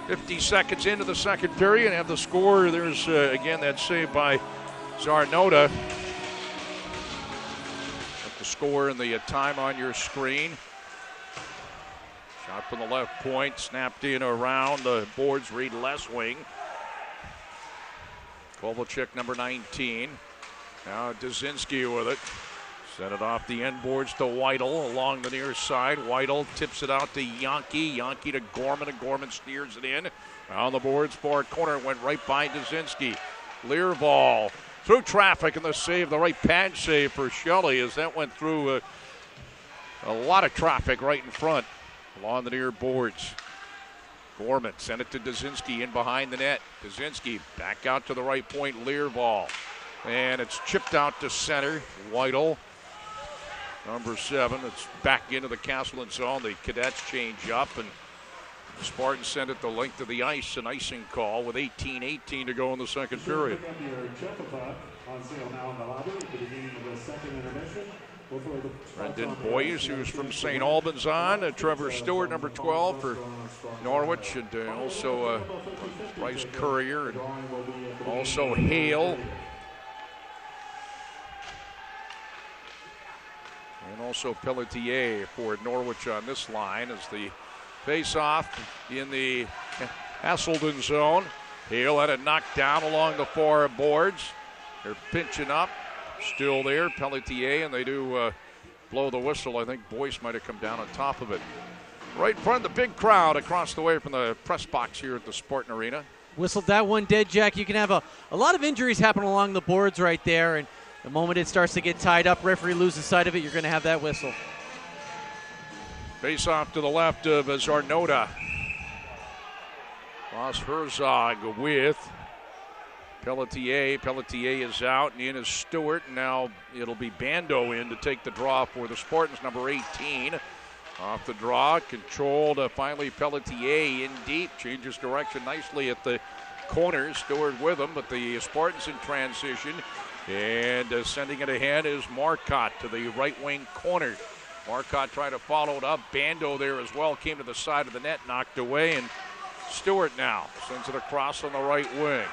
50 seconds into the second period, and have the score. There's, again, that save by Zarnota. Put the score and the time on your screen. Shot from the left point, snapped in around the boards, Reed left wing. Kovalchuk, number 19. Now Dzinski with it. Sent it off the end boards to Weidel along the near side. Weidel tips it out to Yankee. Yankee to Gorman, and Gorman steers it in. On the boards, far corner, went right by Dzinski. Learval through traffic, and the save, the right pad save for Shelley as that went through a lot of traffic right in front along the near boards. Gorman sent it to Dzinski in behind the net. Dzinski back out to the right point, Learval. And it's chipped out to center. Weidel, number 7. It's back into the Castleton zone. The Cadets change up, and the Spartans send it the length of the ice, an icing call with 18:18 to go in the second period. Brendan Boyes, who's from St. Albans on. Trevor Stewart, number 12 for Norwich, and also Bryce Courier, and also Hale. And also Pelletier for Norwich on this line as the face-off in the Castleton zone. Hale had it knocked down along the far boards. They're pinching up. Still there, Pelletier, and they do blow the whistle. I think Boyce might have come down on top of it. Right in front of the big crowd across the way from the press box here at the Spartan Arena. Whistled that one dead, Jack. You can have a lot of injuries happen along the boards right there, and the moment it starts to get tied up, referee loses sight of it, you're going to have that whistle. Face off to the left of Zarnota. Ross Herzog with Pelletier. Pelletier is out, and in is Stewart. Now it'll be Bando in to take the draw for the Spartans, number 18. Off the draw, controlled finally Pelletier in deep. Changes direction nicely at the corner. Stewart with him, but the Spartans in transition. And sending it ahead is Marcotte to the right wing corner. Marcotte trying to follow it up. Bando there as well. Came to the side of the net, knocked away. And Stewart now sends it across on the right wing.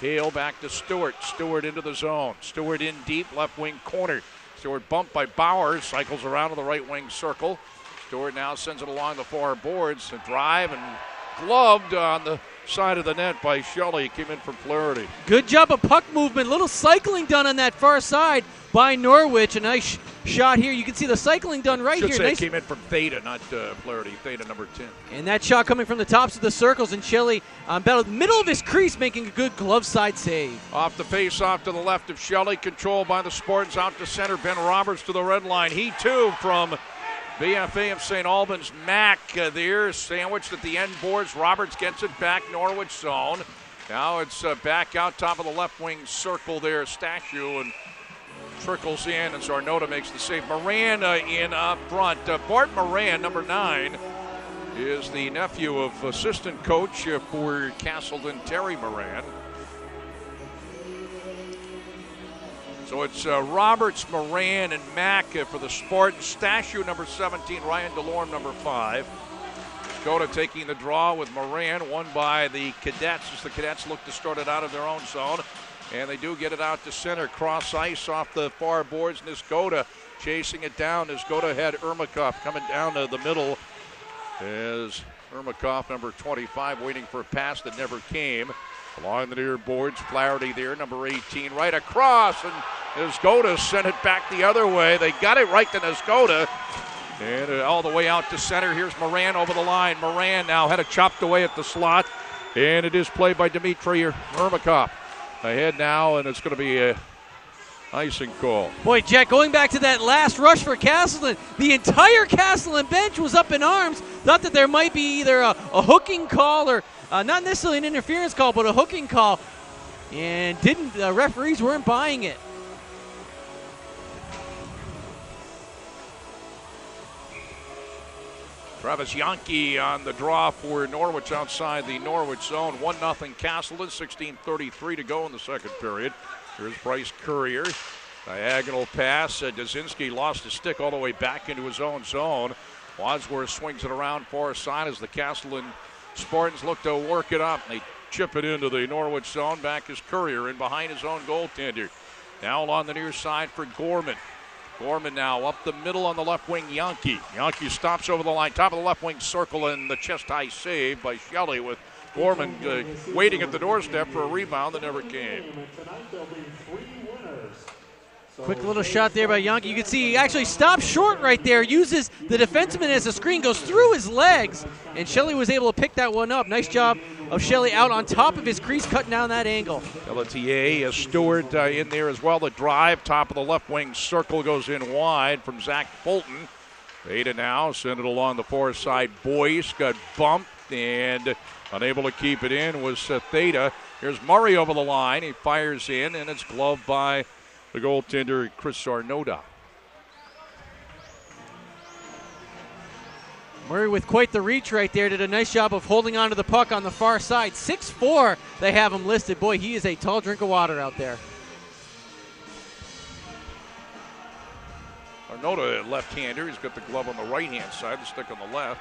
Hale back to Stewart. Stewart into the zone. Stewart in deep, left wing corner. Stewart bumped by Bauer. Cycles around to the right wing circle. Stewart now sends it along the far boards. A drive and gloved on the side of the net by Shelley. Came in from Flaherty. Good job of puck movement. Little cycling done on that far side by Norwich. A nice shot here. You can see the cycling done right here. Nice. It came in from Theta, not Flaherty. Theta, number 10. And that shot coming from the tops of the circles, and Shelley middle of his crease making a good glove side save. Off the face off to the left of Shelley. Controlled by the Spartans out to center. Ben Roberts to the red line. He too from BFA of St. Albans. Mack there, sandwiched at the end boards. Roberts gets it back, Norwich zone. Now it's back out top of the left wing circle there, Statue, and trickles in, and Zarnota makes the save. Moran in up front. Bart Moran, number 9, is the nephew of assistant coach for Castleton, Terry Moran. So it's Roberts, Moran, and Mack for the Spartans. Statue, number 17. Ryan Delorme, number 5. Dakota taking the draw with Moran, won by the Cadets as the Cadets look to start it out of their own zone. And they do get it out to center. Cross ice off the far boards. Nisgoda chasing it down. Nisgoda had Ermakov coming down to the middle as Ermakov, number 25, waiting for a pass that never came. Along the near boards, Flaherty there, number 18, right across, and Nisgoda sent it back the other way. They got it right to Nisgoda, and all the way out to center. Here's Moran over the line. Moran now had it chopped away at the slot, And it is played by Dmitry Ermakov. Ahead now, and it's going to be a icing call. Boy, Jack, going back to that last rush for Castleton, the entire Castleton bench was up in arms. Thought that there might be either a hooking call or not necessarily an interference call, but a hooking call. And the referees weren't buying it. Travis Yankee on the draw for Norwich outside the Norwich zone. 1-0 Castleton, 16:33 to go in the second period. Here's Bryce Courier. Diagonal pass. Dazinski lost his stick all the way back into his own zone. Wadsworth swings it around far side as the Castleton Spartans look to work it up. They chip it into the Norwich zone. Back is Courier in behind his own goaltender. Now on the near side for Gorman. Gorman now up the middle on the left wing, Yankee. Yankee stops over the line, top of the left wing circle, and the chest-high save by Shelley with Gorman waiting at the doorstep for a rebound that never came. Quick little shot there by Yankee. You can see he actually stops short right there, uses the defenseman as a screen, goes through his legs, and Shelley was able to pick that one up. Nice job of Shelley out on top of his crease, cutting down that angle. Pelletier, Stewart in there as well. The drive, top of the left wing circle goes in wide from Zach Fulton. Theta now send it along the far side. Boyce got bumped and unable to keep it in was Theta. Here's Murray over the line. He fires in, and it's gloved by the goaltender, Chris Arnoda. Murray with quite the reach right there. Did a nice job of holding on to the puck on the far side. 6'4", they have him listed. Boy, he is a tall drink of water out there. Arnoda, left-hander. He's got the glove on the right-hand side, the stick on the left.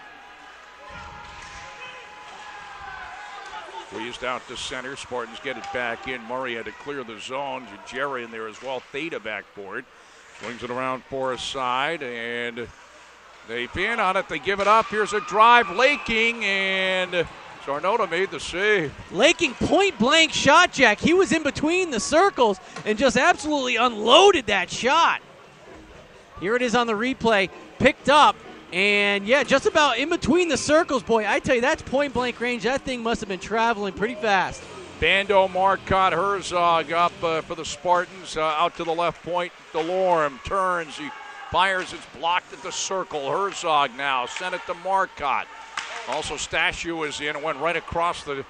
Squeezed out to center. Spartans get it back in. Murray had to clear the zone. Jerry in there as well. Theta backboard. Swings it around for a side, and they pin on it. They give it up. Here's a drive. Laking, and Arnoda made the save. Laking point-blank shot, Jack. He was in between the circles and just absolutely unloaded that shot. Here it is on the replay. Picked up. And, yeah, just about in between the circles, boy. I tell you, that's point-blank range. That thing must have been traveling pretty fast. Bando, Marcotte, Herzog up for the Spartans. Out to the left point. Delorme turns. He fires. It's blocked at the circle. Herzog now sent it to Marcotte. Also, Stashew is in. It went right across the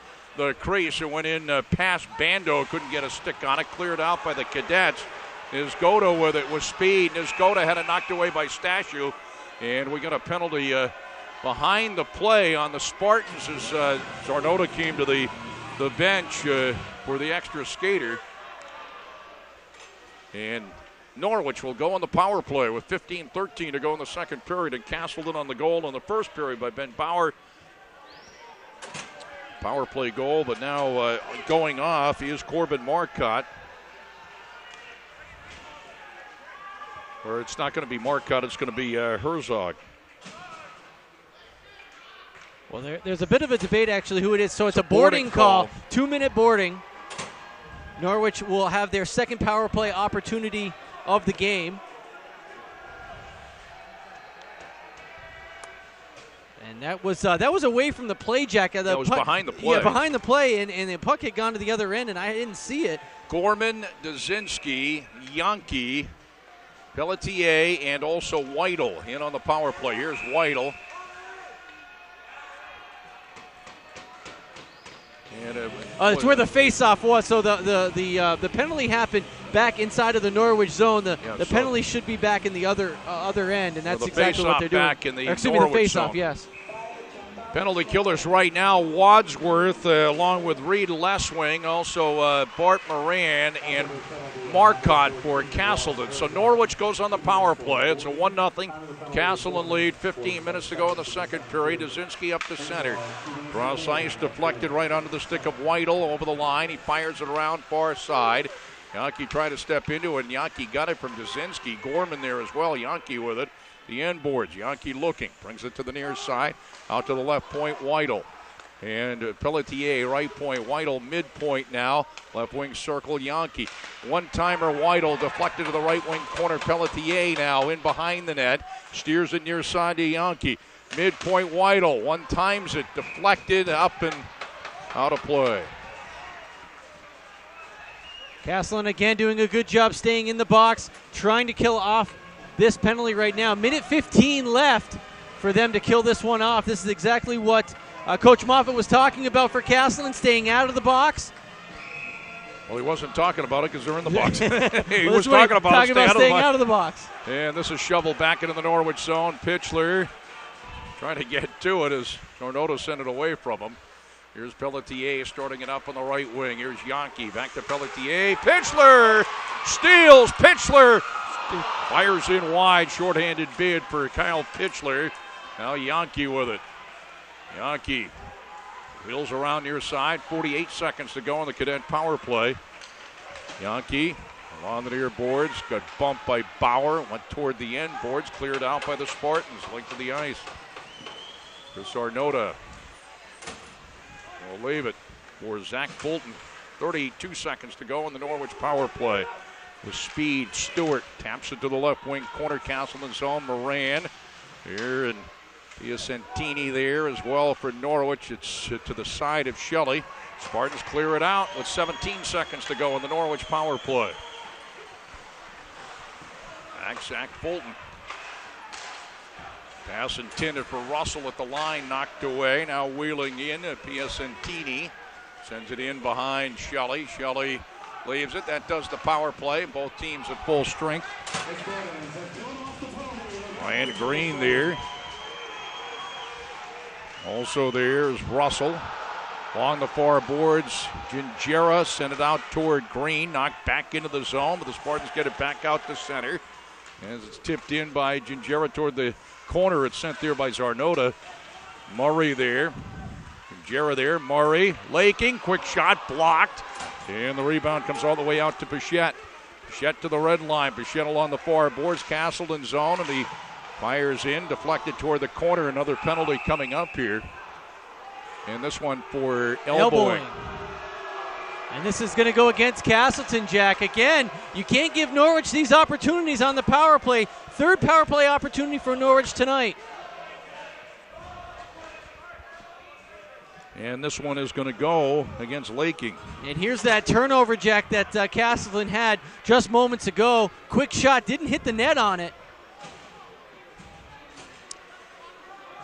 crease. It went in past Bando. Couldn't get a stick on it. Cleared out by the Cadets. Nisgoda with it with speed. Nisgoda had it knocked away by Stashew. And we got a penalty behind the play on the Spartans as Arnoda came to the bench for the extra skater. And Norwich will go on the power play with 15-13 to go in the second period. And Castleton on the goal in the first period by Ben Bauer. Power play goal, but now going off is Corbin Marcotte. Or it's not going to be Marcotte, it's going to be Herzog. Well, there's a bit of a debate, actually, who it is. So it's a boarding call, 2-minute boarding. Norwich will have their second power play opportunity of the game. And that was away from the play, Jack. That was behind the play. Yeah, behind the play, and the puck had gone to the other end, and I didn't see it. Gorman, Dazinski, Yankee, Pelletier, and also Weidel in on the power play. Here's Weidel. And it's where the face-off was. So the penalty happened back inside of the Norwich zone. The penalty should be back in the other end, and that's exactly what they're doing. Back in the the face-off, zone. yes. Penalty killers right now, Wadsworth along with Reed Leswing, also Bart Moran and Marcotte for Castleton. So Norwich goes on the power play. It's a 1-0 Castleton lead, 15 minutes to go in the second period. Dazinski up to center. Cross ice deflected right onto the stick of Weidel over the line. He fires it around far side. Yankee tried to step into it, and Yankee got it from Dazinski. Gorman there as well, Yankee with it. The end boards, Yankee looking, brings it to the near side, out to the left point, Weidel. And Pelletier, right point, Weidel midpoint now, left wing circle, Yankee. One-timer, Weidel deflected to the right wing corner, Pelletier now in behind the net, steers it near side to Yankee. Midpoint, Weidel, one times it, deflected up and out of play. Castleton again doing a good job staying in the box, trying to kill off this penalty right now. Minute 15 left for them to kill this one off. This is exactly what Coach Moffat was talking about for Castleton, staying out of the box. Well, he wasn't talking about it because they're in the box. He well, was talking about staying out of the box. And this is shoveled back into the Norwich zone. Pitchler trying to get to it as Tornado sent it away from him. Here's Pelletier starting it up on the right wing. Here's Yankee back to Pelletier. Pitchler steals. Pitchler fires in wide. Shorthanded bid for Kyle Pitchler. Now Yankee with it. Yankee wheels around near side. 48 seconds to go on the cadet power play. Yankee along the near boards. Got bumped by Bauer. Went toward the end boards. Cleared out by the Spartans. Linked to the ice. Chris Arnota will leave it for Zach Fulton. 32 seconds to go in the Norwich power play. With speed, Stewart taps it to the left wing corner. Castleton zone. Moran here, and Piacentini there as well for Norwich. It's to the side of Shelley. Spartans clear it out with 17 seconds to go in the Norwich power play. Back Zach Fulton. Pass intended for Russell at the line, knocked away. Now wheeling in, Piacentini sends it in behind Shelley. Shelley leaves it. That does the power play. Both teams at full strength. And Green there. Also there is Russell. Along the far boards, Gingera sent it out toward Green. Knocked back into the zone, but the Spartans get it back out to center. As it's tipped in by Gingera toward the corner, it's sent there by Zarnota. Murray there. Gingera there. Murray laking. Quick shot blocked. And the rebound comes all the way out to Bichette. Bichette to the red line. Bichette along the far boards. Castleton zone, and he fires in, deflected toward the corner. Another penalty coming up here. And this one for elbowing. And this is going to go against Castleton, Jack. Again, you can't give Norwich these opportunities on the power play. Third power play opportunity for Norwich tonight. And this one is going to go against Laking. And here's that turnover, Jack, that Castleton had just moments ago. Quick shot, didn't hit the net on it.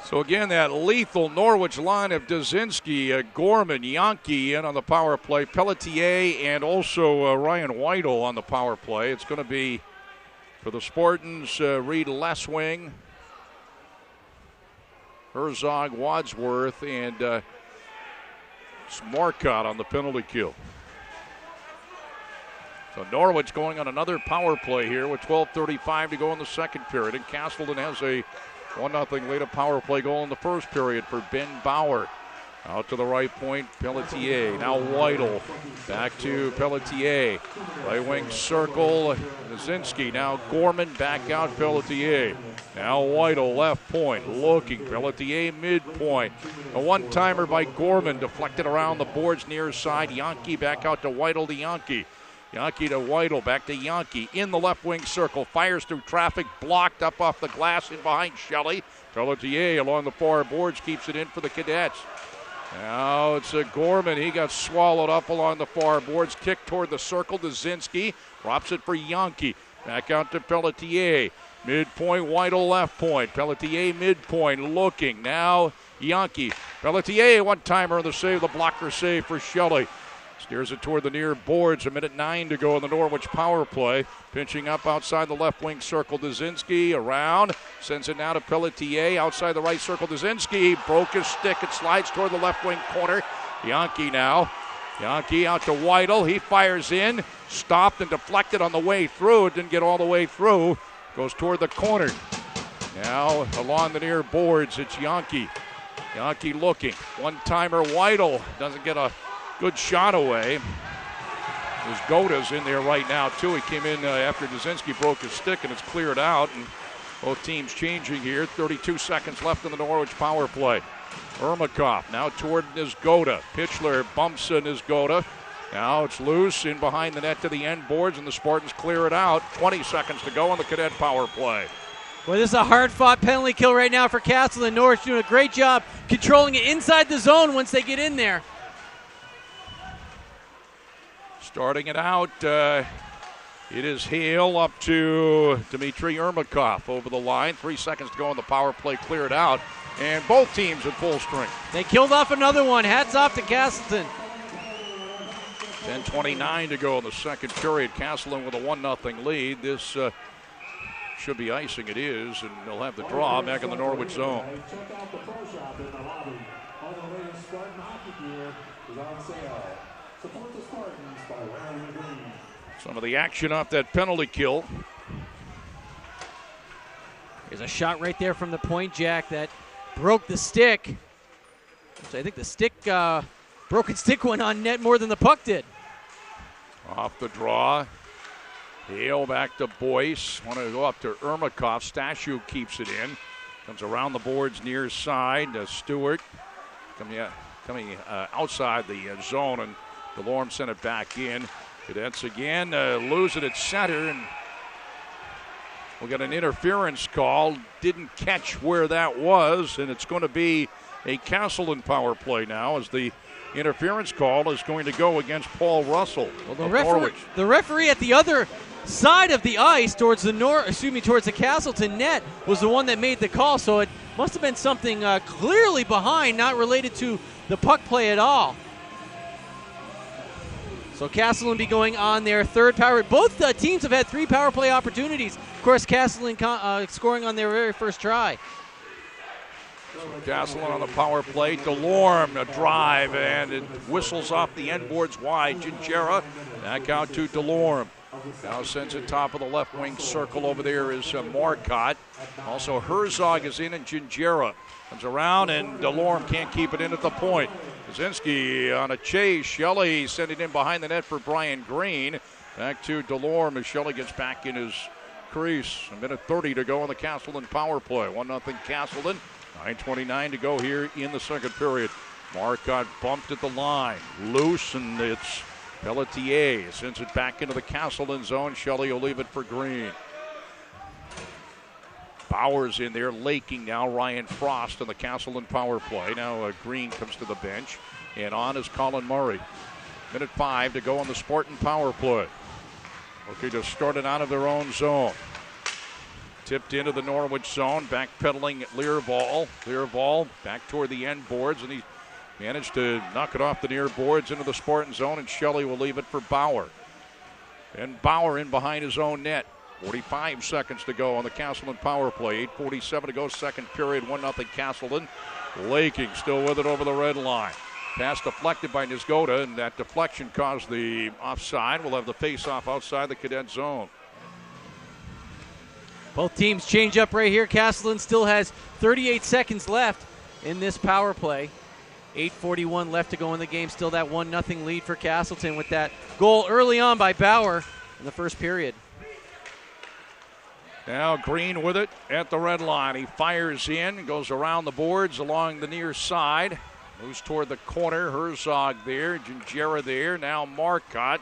So again, that lethal Norwich line of Dazinski, Gorman, Yankee in on the power play, Pelletier, and also Ryan Weidel on the power play. It's going to be for the Spartans, Reed Leswing, Herzog, Wadsworth, and Marcotte on the penalty kill. So Norwich going on another power play here with 12:35 to go in the second period. And Castleton has a 1-0 lead, a power play goal in the first period for Ben Bauer. Out to the right point, Pelletier. Now Weidel. Back to Pelletier. Right wing circle, Dazinski. Now Gorman back out, Pelletier. Now Weidel left point, looking. Pelletier midpoint. A one-timer by Gorman, deflected around the boards near side. Yankee back out to Weidel to Yankee. Yankee to Weidel, back to Yankee. In the left wing circle, fires through traffic, blocked up off the glass in behind Shelley. Pelletier along the far boards keeps it in for the Cadets. Now it's a Gorman. He got swallowed up along the far boards. Kick toward the circle. Dazinski drops it for Yankee. Back out to Pelletier. Midpoint, Weidel left point. Pelletier midpoint, looking. Now Yankee. Pelletier, one-timer on the save. The blocker save for Shelley. Steers it toward the near boards. 1:09 to go in the Norwich power play. Pinching up outside the left wing circle. Dazinski around. Sends it now to Pelletier. Outside the right circle. Dazinski broke his stick. It slides toward the left wing corner. Yankee now. Yankee out to Weidel. He fires in. Stopped and deflected on the way through. It didn't get all the way through. Goes toward the corner. Now along the near boards. It's Yankee. Yankee looking. One-timer Weidel. Doesn't get a good shot away. There's Goda's in there right now, too. He came in after Dazinski broke his stick, and it's cleared out. And both teams changing here. 32 seconds left in the Norwich power play. Ermakov now toward Nizgoda. Pitchler bumps Nizgoda. Now it's loose in behind the net to the end boards, and the Spartans clear it out. 20 seconds to go on the Cadet power play. Well, this is a hard-fought penalty kill right now for Castleton. Norwich doing a great job controlling it inside the zone once they get in there. Starting it out, it is Hale up to Dmitry Ermakov over the line. 3 seconds to go on the power play, clear it out. And both teams at full strength. They killed off another one. Hats off to Castleton. 10:29 to go in the second period. Castleton with a 1-0 lead. This should be icing. It is, and they'll have the draw back in the Norwich zone. Some of the action off that penalty kill. There's a shot right there from the point, Jack, that broke the stick. So I think the stick, broken stick went on net more than the puck did. Off the draw. Hale back to Boyce. Want to go up to Ermakov. Stashu keeps it in. Comes around the boards near side. Stewart coming outside the zone, and DeLorme sent it back in. Cadets again lose it at center, and we'll get an interference call. Didn't catch where that was, and it's going to be a Castleton power play now as the interference call is going to go against Paul Russell of Norwich. The referee at the other side of the ice towards the towards the Castleton net was the one that made the call, so it must have been something clearly behind, not related to the puck play at all. So Castleton be going on their third power. Both teams have had 3 power play opportunities. Of course, Castleton scoring on their very first try. Castleton on the power play. DeLorme a drive, and it whistles off the end boards wide. Gingerra back out to DeLorme. Now sends it top of the left wing circle. Over there is Marcotte. Also Herzog is in, and Gingerra comes around, and DeLorme can't keep it in at the point. Kaczynski on a chase. Shelley sent it in behind the net for Brian Green. Back to DeLorme as Shelley gets back in his crease. 1:30 to go on the Castleton power play. 1-0 Castleton. 9:29 to go here in the second period. Marcotte bumped at the line. Loose, and it's Pelletier. Sends it back into the Castleton zone. Shelley will leave it for Green. Bowers in there, laking now. Ryan Frost on the Castleton power play. Now Green comes to the bench, and on is Colin Murray. 1:05 to go on the Spartan power play. Okay, just started out of their own zone. Tipped into the Norwich zone, backpedaling Learvall. Learvall back toward the end boards, and he managed to knock it off the near boards into the Spartan zone, and Shelley will leave it for Bauer. And Bauer in behind his own net. 45 seconds to go on the Castleton power play. 8:47 to go, second period. 1-0 Castleton. Laking still with it over the red line. Pass deflected by Nisgoda, and that deflection caused the offside. We'll have the face-off outside the cadet zone. Both teams change up right here. Castleton still has 38 seconds left in this power play. 8:41 left to go in the game. Still that 1-0 lead for Castleton with that goal early on by Bauer in the first period. Now Green with it at the red line. He fires in, goes around the boards along the near side. Moves toward the corner. Herzog there, Gingerra there. Now Marcotte.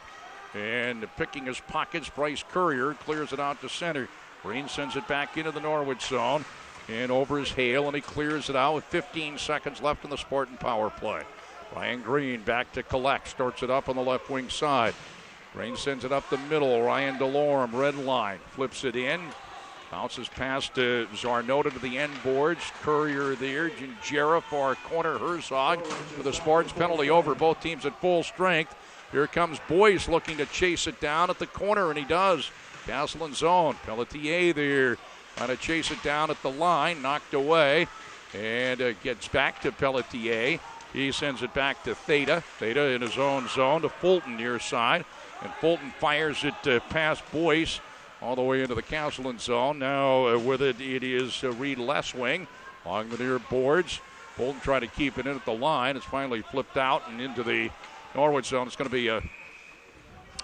And picking his pockets, Bryce Courier clears it out to center. Green sends it back into the Norwich zone. And over is Hale, and he clears it out with 15 seconds left in the Spartan power play. Ryan Green back to collect. Starts it up on the left wing side. Green sends it up the middle. Ryan DeLorme, red line. Flips it in. Bounces past Zarnota to the end boards. Courier there. Gingerra far corner. Herzog with a Spartans penalty over. Both teams at full strength. Here comes Boyce looking to chase it down at the corner, and he does. Castleton zone. Pelletier there trying to chase it down at the line. Knocked away. And gets back to Pelletier. He sends it back to Theta. Theta in his own zone to Fulton near side. And Fulton fires it past Boyce all the way into the Castleton zone. Now with it, it is Reed Leswing along the near boards. Fulton trying to keep it in at the line. It's finally flipped out and into the Norwich zone. It's going to be a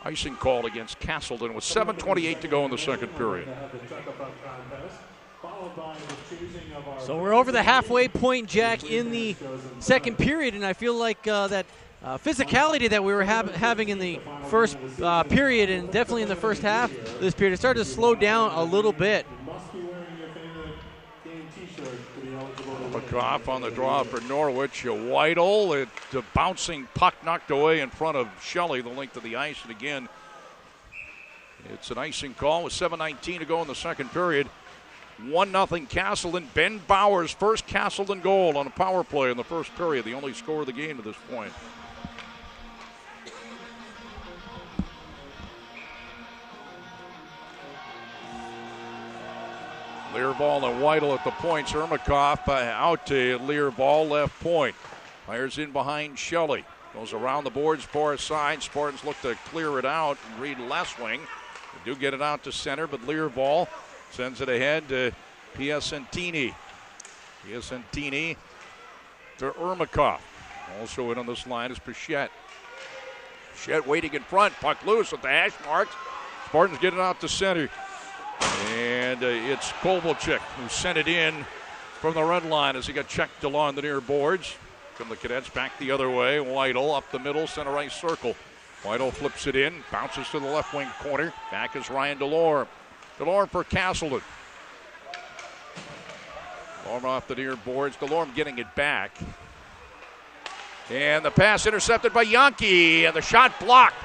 icing call against Castleton with 7:28 to go in the second period. So we're over the halfway point, Jack, in the second period, and I feel like that physicality that we were having in the first period, and definitely in the first half of this period, it started to slow down a little bit. But Ermakov on the draw for Norwich. Weidel, the bouncing puck knocked away in front of Shelley, the length of the ice. And again, it's an icing call with 7:19 to go in the second period. 1-0 Castleton. Ben Bauer's first Castleton goal on a power play in the first period, the only score of the game to this point. Learball and Weidel at the points. Ermakov out to Learball, left point. Fires in behind Shelley. Goes around the boards, far side. Spartans look to clear it out and read Lesswing. They do get it out to center, but Learball sends it ahead to Piacentini. Piacentini to Ermakov. Also in on this line is Pichette. Pichette waiting in front. Puck loose at the hash marks. Spartans get it out to center. And it's Kovalchuk who sent it in from the red line as he got checked along the near boards. Come the Cadets back the other way. Weidel up the middle, center ice circle. Weidel flips it in, bounces to the left wing corner. Back is Ryan Delorme. Delorme for Castleton. Delorme off the near boards. Delorme getting it back. And the pass intercepted by Yankee, and the shot blocked.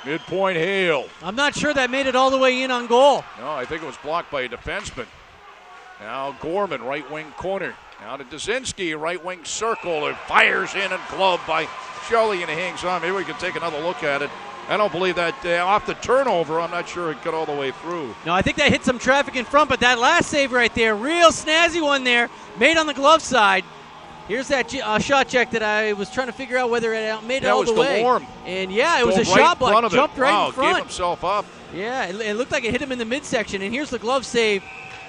Midpoint Hale. I'm not sure that made it all the way in on goal. No, I think it was blocked by a defenseman. Now Gorman, right wing corner. Now to Dzinski, right wing circle. It fires in and gloved by Shelley, and it hangs on. Maybe we can take another look at it. I don't believe that off the turnover, I'm not sure it got all the way through. No, I think that hit some traffic in front, but that last save right there, real snazzy one there, made on the glove side. Here's that shot check that I was trying to figure out whether it made it all the way. Delorme. And yeah, it was a shot block. Jumped right in front. Gave himself up. Yeah, it looked like it hit him in the midsection. And here's the glove save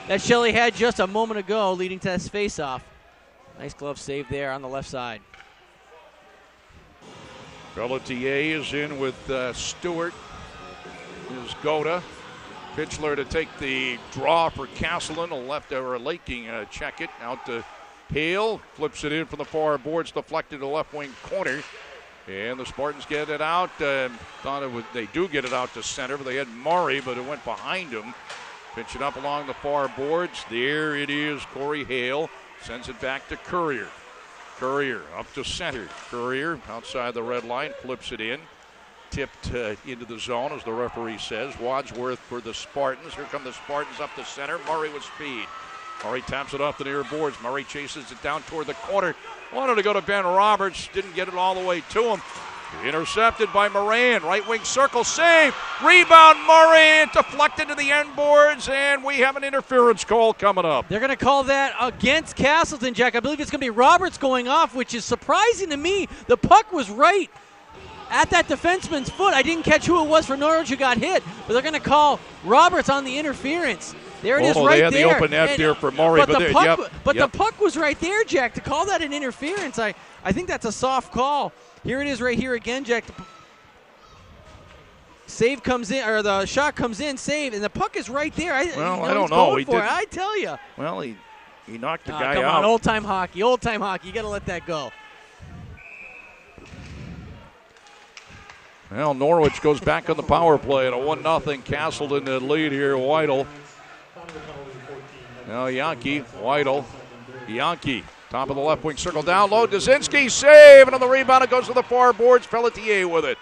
that Shelley had just a moment ago, leading to this face-off. Nice glove save there on the left side. Pelletier is in with Stewart. Is Goda. Pitchler to take the draw for Castleton. A left or a Laking check it out to Hale. Flips it in from the far boards, deflected to the left wing corner. And the Spartans get it out. They do get it out to center, but they had Murray, but it went behind him. Pitch it up along the far boards. There it is. Corey Hale sends it back to Courier. Courier up to center. Courier outside the red line, flips it in. Tipped into the zone, as the referee says. Wadsworth for the Spartans. Here come the Spartans up to center. Murray with speed. Murray taps it off the near boards. Murray chases it down toward the corner. Wanted to go to Ben Roberts. Didn't get it all the way to him. Intercepted by Moran. Right wing circle save. Rebound Murray. Deflected to the end boards. And we have an interference call coming up. They're going to call that against Castleton, Jack. I believe it's going to be Roberts going off, which is surprising to me. The puck was right at that defenseman's foot. I didn't catch who it was for Norwich who got hit, but they're going to call Roberts on the interference. There it is right there. They had the open net there for Murray. But the puck was right there, Jack. To call that an interference, I think that's a soft call. Here it is right here again, Jack. Save comes in, or the shot comes in, save, and the puck is right there. I don't know. I tell you. Well, he knocked the guy out. Come on, old-time hockey. You got to let that go. Well, Norwich goes back on the power play at a 1-0 Castleton lead here. Weidel. Now Yankee, Weidel, Yankee, top of the left wing circle, down low, Dzinski, save, and on the rebound it goes to the far boards, Pelletier with it.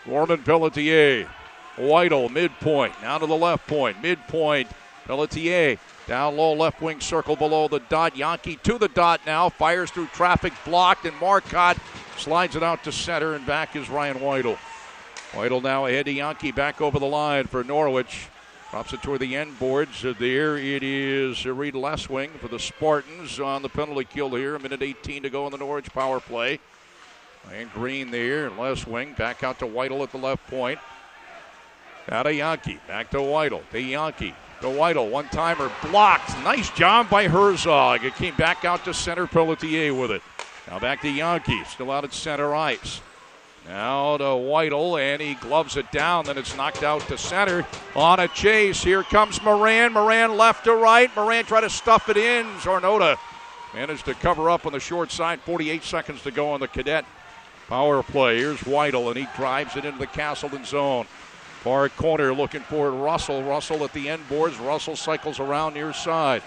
Gorman Pelletier, Weidel, midpoint, now to the left point, midpoint, Pelletier, down low, left wing circle below the dot, Yankee to the dot now, fires through traffic, blocked, and Marcotte slides it out to center, and back is Ryan Weidel. Weidel now ahead to Yankee, back over the line for Norwich. Drops it toward the end boards. There it is. Reed Lesswing for the Spartans on the penalty kill here. 1:18 to go in the Norwich power play. And Green there. Lesswing back out to Weidel at the left point. Out to Yankee. Back to Weidel. To Yankee. To Weidel. One-timer blocked. Nice job by Herzog. It came back out to center. Pelletier with it. Now back to Yankee. Still out at center ice. Now to Weidel, and he gloves it down. Then it's knocked out to center on a chase. Here comes Moran. Moran left to right. Moran tried to stuff it in. Zornoda managed to cover up on the short side. 48 seconds to go on the Cadet power play. Here's Weidel, and he drives it into the Castleton zone. Far corner looking for Russell. Russell at the end boards. Russell cycles around near side.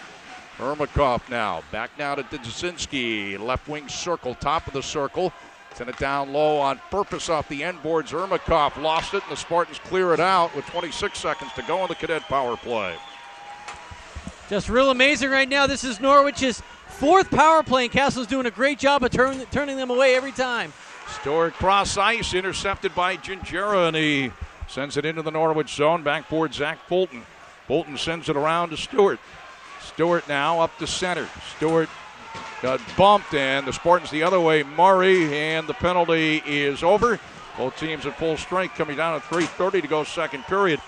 Ermakov now. Back now to Dzinski. Left wing circle, top of the circle. Send it down low on purpose off the end boards. Ermakov lost it, and the Spartans clear it out with 26 seconds to go on the cadet power play. Just real amazing right now. This is Norwich's 4th power play, and Castleton's doing a great job of turning them away every time. Stewart cross ice, intercepted by Gingera, and he sends it into the Norwich zone. Backboard Zach Fulton. Fulton sends it around to Stewart. Stewart now up to center. Stewart got bumped, and the Spartans the other way. Murray, and the penalty is over. Both teams at full strength, coming down at 3:30 to go second period.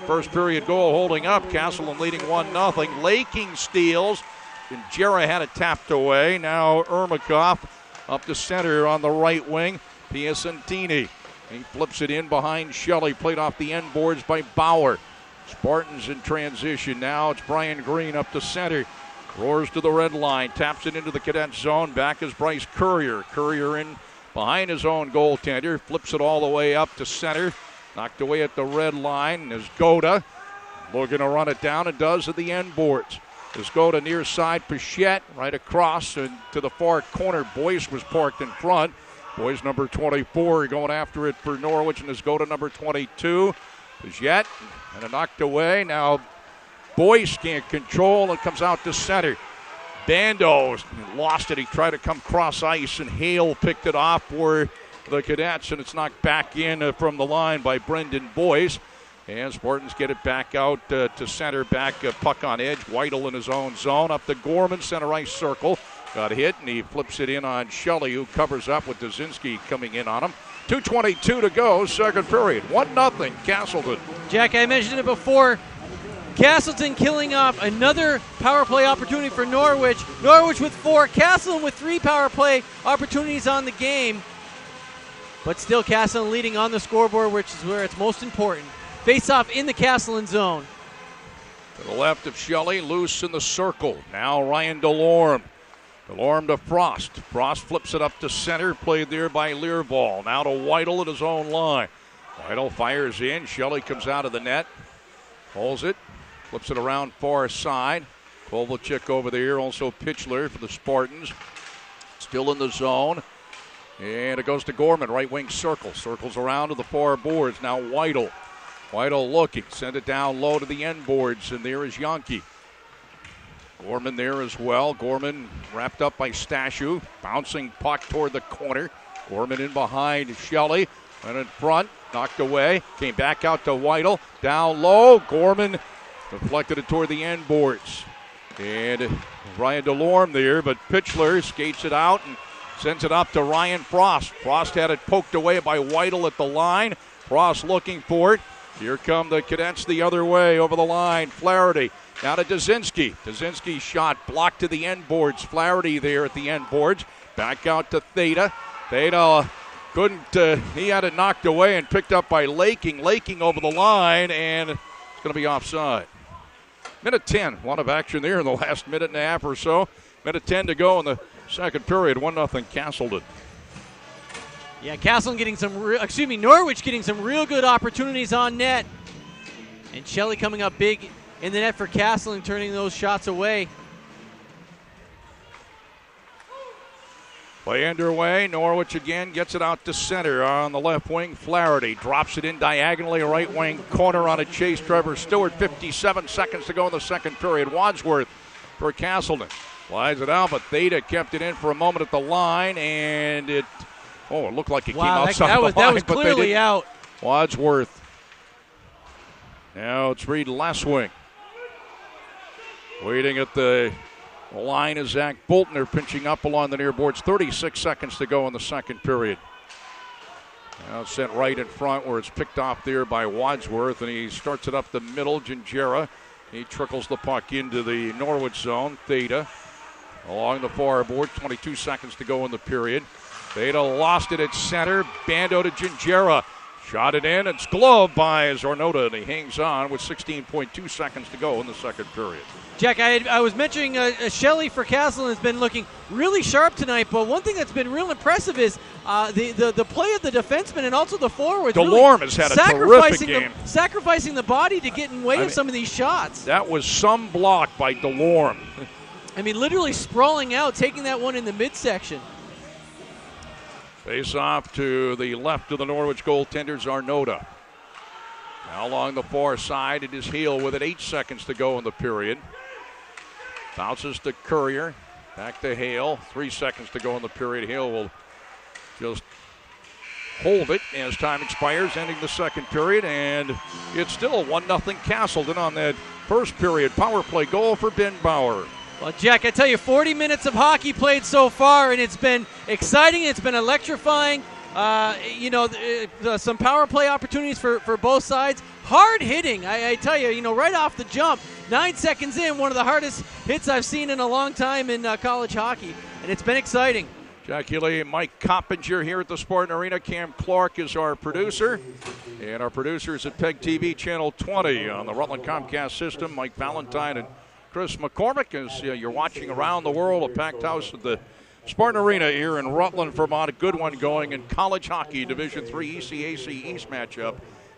First period goal holding up. Castleton leading 1-0. Laking steals. Gingera had it tapped away. Now Ermakov up to center on the right wing. Piacentini. He flips it in behind Shelley. Played off the end boards by Bauer. Spartans in transition. Now it's Brian Green up to center. Roars to the red line. Taps it into the cadet zone. Back is Bryce Courier. Courier in behind his own goaltender. Flips it all the way up to center. Knocked away at the red line. Is Goda looking to run it down, and does at the end boards. Is Goda near side. Pichette right across and to the far corner. Boyce was parked in front. Boyce number 24 going after it for Norwich, and is Goda number 22. Pichette and it knocked away. Now Boyce can't control. It comes out to center. Bando lost it. He tried to come cross ice, and Hale picked it off for the Cadets, and it's knocked back in from the line by Brendan Boyce. And Spartans get it back out to center, back puck on edge. Whittle in his own zone. Up to Gorman, center ice circle. Got hit, and he flips it in on Shelley, who covers up with Dzinski coming in on him. 2:22 to go, second period. 1-0 Castleton. Jack, I mentioned it before. Castleton killing off another power play opportunity for Norwich. Norwich with 4, Castleton with 3 power play opportunities on the game. But still Castleton leading on the scoreboard, which is where it's most important. Face-off in the Castleton zone. To the left of Shelley, loose in the circle. Now Ryan Delorme. Delorme to Frost. Frost flips it up to center, played there by Learball. Now to Whittle at his own line. Whittle fires in. Shelley comes out of the net. Holds it. Flips it around far side. Kovalchuk over there. Also Pitchler for the Spartans. Still in the zone. And it goes to Gorman. Right wing circle. Circles around to the far boards. Now Whittle. Whittle looking. Send it down low to the end boards. And there is Yonke. Gorman there as well. Gorman wrapped up by Stashu. Bouncing puck toward the corner. Gorman in behind Shelley. And in front. Knocked away. Came back out to Whittle. Down low. Gorman deflected it toward the end boards. And Ryan Delorme there, but Pitchler skates it out and sends it up to Ryan Frost. Frost had it poked away by Whittle at the line. Frost looking for it. Here come the Cadets the other way over the line. Flaherty now to Dzinski. Dzinski's shot blocked to the end boards. Flaherty there at the end boards. Back out to Theta. Theta couldn't, he had it knocked away and picked up by Laking. Laking over the line, and it's going to be offside. Minute 10, a lot of action there in the last minute and a half or so. Minute 10 to go in the second period. 1-0 Castleton. Yeah, Castleton getting Norwich getting some real good opportunities on net. And Shelley coming up big in the net for Castleton, turning those shots away. Play underway. Norwich again gets it out to center on the left wing. Flaherty drops it in diagonally, right wing corner on a chase. Trevor Stewart, 57 seconds to go in the second period. Wadsworth for Castleton. Slides it out, but Theta kept it in for a moment at the line, and it looked like it came outside the line. That was clearly out. Wadsworth. Now it's Reed Lesswing. Waiting at the line is Zach Boltner pinching up along the near boards. 36 seconds to go in the second period. Now it's sent right in front where it's picked off there by Wadsworth, and he starts it up the middle. Gingera. He trickles the puck into the Norwich zone. Theta along the far board. 22 seconds to go in the period. Theta lost it at center. Bando to Gingera. Shot it in. It's gloved by Zornoda, and he hangs on with 16.2 seconds to go in the second period. Jack, I was mentioning Shelley for Castleton has been looking really sharp tonight, but one thing that's been real impressive is the play of the defenseman and also the forwards. Delorme has had a terrific game. Sacrificing the body to get in way of some of these shots. That was some block by Delorme. I mean, literally sprawling out, taking that one in the midsection. Face off to the left of the Norwich goaltenders, Arnota. Now along the far side, it is Heal with it. 8 seconds to go in the period. Bounces to Courier. Back to Hale. 3 seconds to go in the period. Hale will just hold it as time expires, ending the second period. And it's still 1-0 Castleton on that first period. Power play goal for Ben Bauer. Well, Jack, I tell you, 40 minutes of hockey played so far, and it's been exciting. It's been electrifying. Some power play opportunities for both sides. Hard hitting, I tell you, right off the jump. 9 seconds in, one of the hardest hits I've seen in a long time in college hockey, and it's been exciting. Jack Healey and Mike Coppinger here at the Spartan Arena. Cam Clark is our producer, and our producers at PEGTV Channel 20 on the Rutland Comcast system. Mike Valentine and Chris McCormick, as you're watching around the world, a packed house at the Spartan Arena here in Rutland, Vermont. A good one going in college hockey, Division III ECAC East matchup.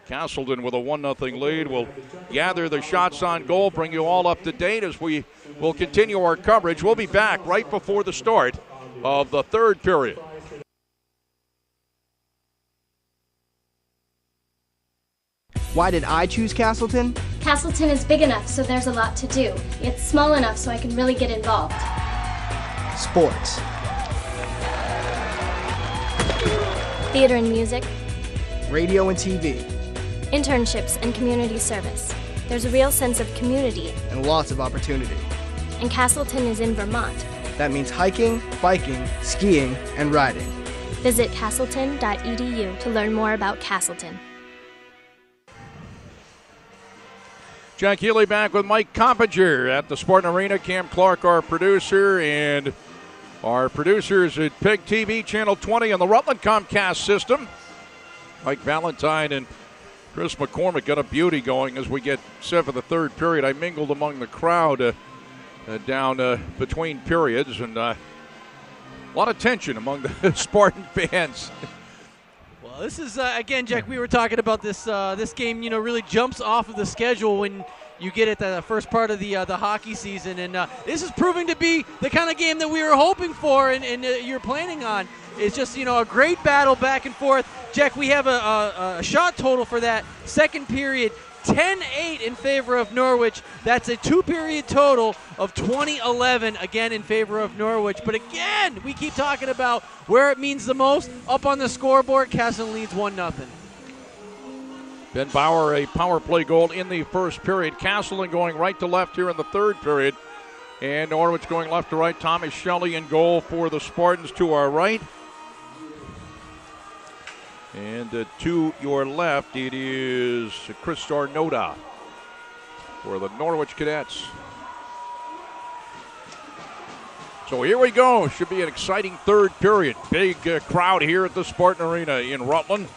Castleton with a 1-0 lead will gather the shots on goal, bring you all up to date as we will continue our coverage. We'll be back right before the start of the third period. Why did I choose Castleton? Castleton is big enough, so there's a lot to do. It's small enough so I can really get involved. Sports. Theater and music. Radio and TV. Internships and community service. There's a real sense of community. And lots of opportunity. And Castleton is in Vermont. That means hiking, biking, skiing, and riding. Visit castleton.edu to learn more about Castleton. Jack Healey back with Mike Coppinger at the Spartan Arena. Cam Clark, our producer, and our producers at PEGTV Channel 20 on the Rutland Comcast system. Mike Valentine and Chris McCormick got a beauty going as we get set for the third period. I mingled among the crowd down between periods, and a lot of tension among the Spartan fans. Well, this is, again, Jack, we were talking about this this game, really jumps off of the schedule when you get at the first part of the hockey season. And this is proving to be the kind of game that we were hoping for and you're planning on. It's just, a great battle back and forth. Jack, we have a shot total for that second period, 10-8 in favor of Norwich. That's a two-period total of 20-11, again, in favor of Norwich. But again, we keep talking about where it means the most. Up on the scoreboard, Castleton leads 1-0. Ben Bauer, a power play goal in the first period. Castleton going right to left here in the third period. And Norwich going left to right. Thomas Shelley in goal for the Spartans to our right. And to your left, it is Chris Arnota for the Norwich Cadets. So here we go. Should be an exciting third period. Big crowd here at the Spartan Arena in Rutland.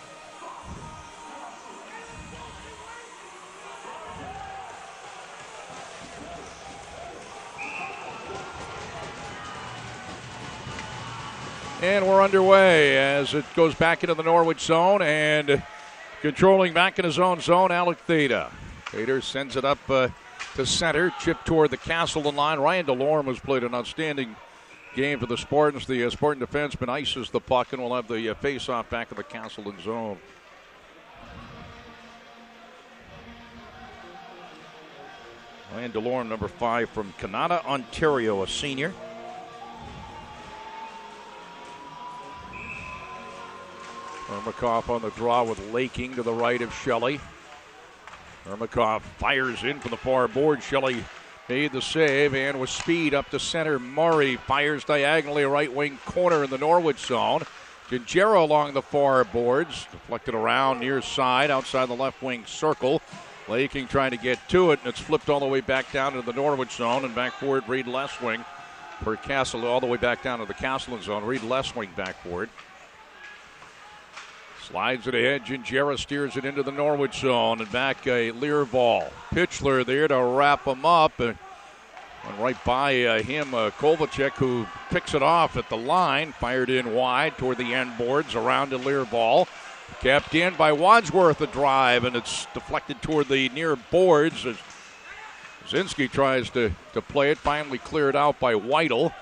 And we're underway as it goes back into the Norwich zone, and controlling back in his own zone, Alec Theda. Theda sends it up to center, chip toward the Castleton line. Ryan DeLorme has played an outstanding game for the Spartans. The Spartan defenseman ices the puck, and we'll have the face-off back in the Castleton zone. Ryan DeLorme, number 5 from Canada, Ontario, a senior. Ermakov on the draw with Laking to the right of Shelley. Ermakov fires in from the far board. Shelley made the save, and with speed up to center, Murray fires diagonally right wing corner in the Norwich zone. Gingero along the far boards, deflected around near side outside the left wing circle. Laking trying to get to it, and it's flipped all the way back down to the Norwich zone, and back forward Reed Lesswing for Castle, all the way back down to the Castleton zone. Reed Lesswing back forward. Slides it ahead. Gingera steers it into the Norwich zone, and back Learval. Pitchler there to wrap him up. And right by him, Kovalchuk, who picks it off at the line. Fired in wide toward the end boards, around to Learval. Kept in by Wadsworth, a drive, and it's deflected toward the near boards. As Zinski tries to play it, finally cleared out by Weidel.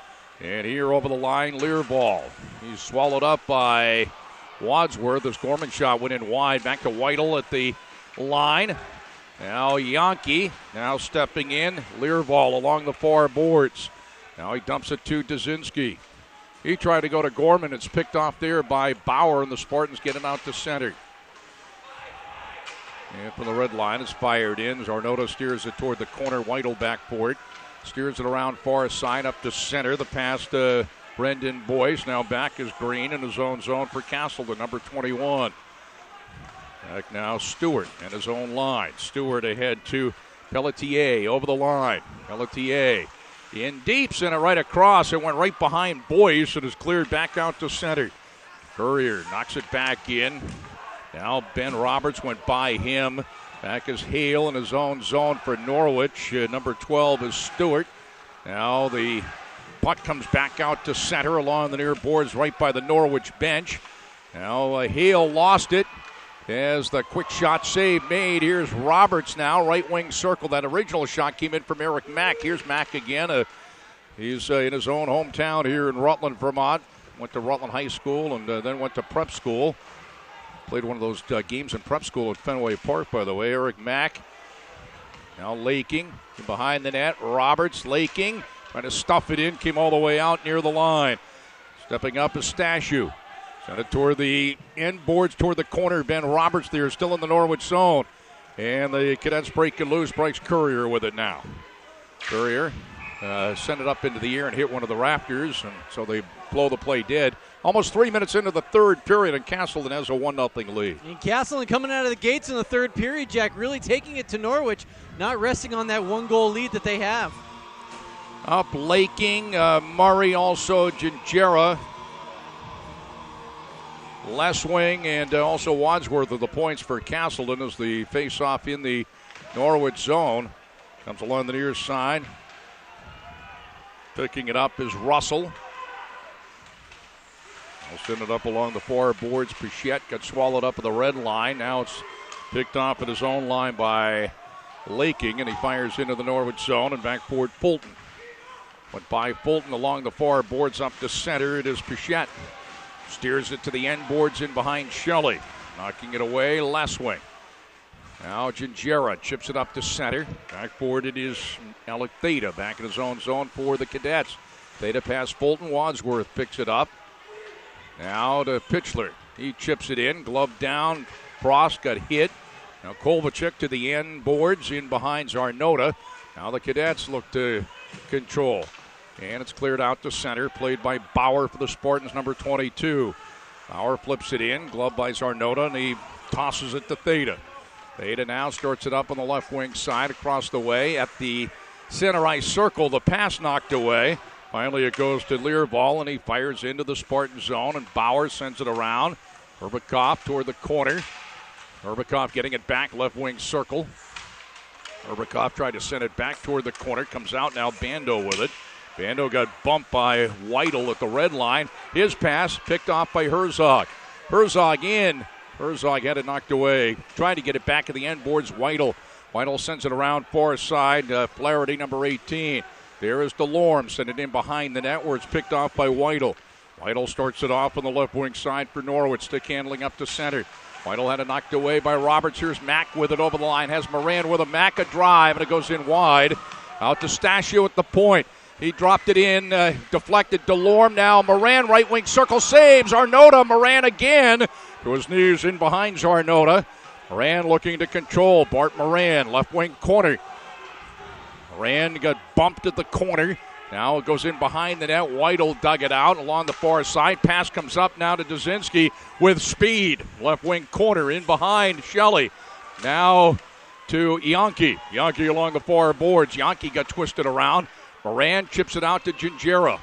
And here over the line, Learvall. He's swallowed up by Wadsworth. This Gorman shot went in wide. Back to Weidel at the line. Now Yankee now stepping in. Learvall along the far boards. Now he dumps it to Dazinski. He tried to go to Gorman. It's picked off there by Bauer, and the Spartans get it out to center. And from the red line, it's fired in. Zarnota steers it toward the corner. Weidel back for it. Steers it around far side up to center. The pass to Brendan Boyce. Now back is Green in his own zone for Castleton, number 21. Back now Stewart and his own line. Stewart ahead to Pelletier over the line. Pelletier in deep, sent it right across. It went right behind Boyce and is cleared back out to center. Courier knocks it back in. Now Ben Roberts went by him. Back is Hale in his own zone for Norwich. Number 12 is Stewart. Now the puck comes back out to center along the near boards right by the Norwich bench. Now Hale lost it as the quick shot save made. Here's Roberts now, right wing circle. That original shot came in from Eric Mack. Here's Mack again. He's in his own hometown here in Rutland, Vermont. Went to Rutland High School and then went to prep school. Played one of those games in prep school at Fenway Park, by the way. Eric Mack. Now Laking behind the net. Roberts, Laking, trying to stuff it in. Came all the way out near the line. Stepping up is Stashew. Sent it toward the end boards, toward the corner. Ben Roberts there, still in the Norwich zone. And the Cadets break it loose. Bryce Courier with it now. Courier sent it up into the air and hit one of the Raptors. And so they blow the play dead. Almost 3 minutes into the third period, and Castleton has a 1-0 lead. And Castleton coming out of the gates in the third period, Jack, really taking it to Norwich, not resting on that one-goal lead that they have. Up Laking, Murray, also Gingera. Leswing and also Wadsworth of the points for Castleton as the face-off in the Norwich zone. Comes along the near side. Picking it up is Russell. We'll send it up along the far boards. Pichette got swallowed up at the red line. Now it's picked off at his own line by Laking, and he fires into the Norwich zone and back forward Fulton. Went by Fulton along the far boards up to center. It is Pichette. Steers it to the end boards in behind Shelley. Knocking it away, Leswing. Now Gingera chips it up to center. Back forward it is Alec Theta back in his own zone for the Cadets. Theta past Fulton. Wadsworth picks it up. Now to Pitchler. He chips it in. Glove down. Frost got hit. Now Kovacic to the end boards in behind Zarnota. Now the Cadets look to control. And it's cleared out to center. Played by Bauer for the Spartans, number 22. Bauer flips it in. Glove by Zarnota, and he tosses it to Theta. Theta now starts it up on the left wing side across the way. At the center ice circle, the pass knocked away. Finally, it goes to Learvall, and he fires into the Spartan zone, and Bauer sends it around. Herbikoff toward the corner. Herbikoff getting it back, left wing circle. Herbikoff tried to send it back toward the corner. Comes out now, Bando with it. Bando got bumped by Weidel at the red line. His pass picked off by Herzog. Herzog in. Herzog had it knocked away. Trying to get it back at the end boards, Weidel. Weidel sends it around far side. Flaherty, number 18. There is DeLorme. Send it in behind the net where it's picked off by Weidel. Weidel starts it off on the left wing side for Norwich. Stick handling up to center. Weidel had it knocked away by Roberts. Here's Mack with it over the line. Has Moran with a Mack a drive, and it goes in wide. Out to Stashew at the point. He dropped it in, deflected DeLorme. Now Moran, right wing circle, saves. Zarnota, Moran again. To his knees in behind Zarnota. Moran looking to control. Bart Moran, left wing corner. Moran got bumped at the corner. Now it goes in behind the net. Weidel dug it out along the far side. Pass comes up now to Dazinski with speed. Left wing corner in behind Shelley. Now to Yankee. Yankee along the far boards. Yankee got twisted around. Moran chips it out to Gingera.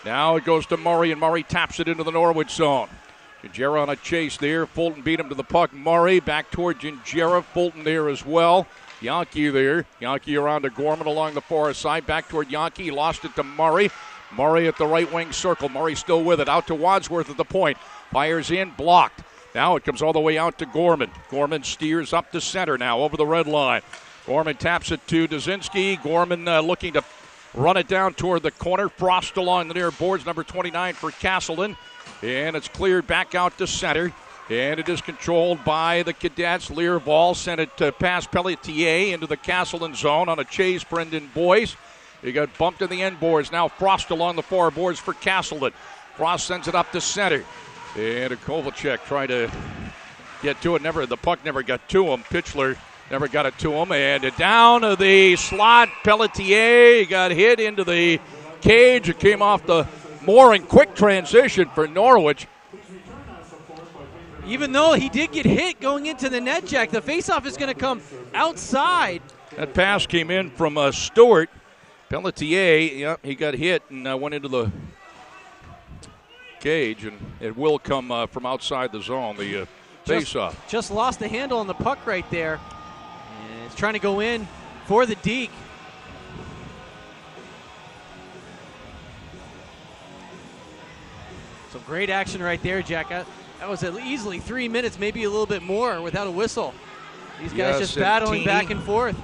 Now it goes to Murray, and Murray taps it into the Norwich zone. Gingera on a chase there. Fulton beat him to the puck. Murray back toward Gingera. Fulton there as well. Yankee there. Yankee around to Gorman along the far side. Back toward Yankee. He lost it to Murray. Murray at the right wing circle. Murray still with it. Out to Wadsworth at the point. Fires in. Blocked. Now it comes all the way out to Gorman. Gorman steers up to center now over the red line. Gorman taps it to Dazinski. Gorman looking to run it down toward the corner. Frost along the near boards, number 29 for Castleton. And it's cleared back out to center. And it is controlled by the Cadets. Learval sent it past Pelletier into the Castleton zone on a chase. Brendan Boyce. He got bumped in the end boards. Now Frost along the far boards for Castleton. Frost sends it up to center. And Kovalchuk tried to get to it. The puck never got to him. Pitchler never got it to him. And down to the slot. Pelletier got hit into the cage. It came off the mooring. Quick transition for Norwich. Even though he did get hit going into the net, Jack, the faceoff is going to come outside. That pass came in from Stewart. Pelletier, he got hit and went into the cage, and it will come from outside the zone, the faceoff. Just lost the handle on the puck right there. And it's trying to go in for the deke. Some great action right there, Jack. That was easily 3 minutes, maybe a little bit more without a whistle. These guys just battling back and forth.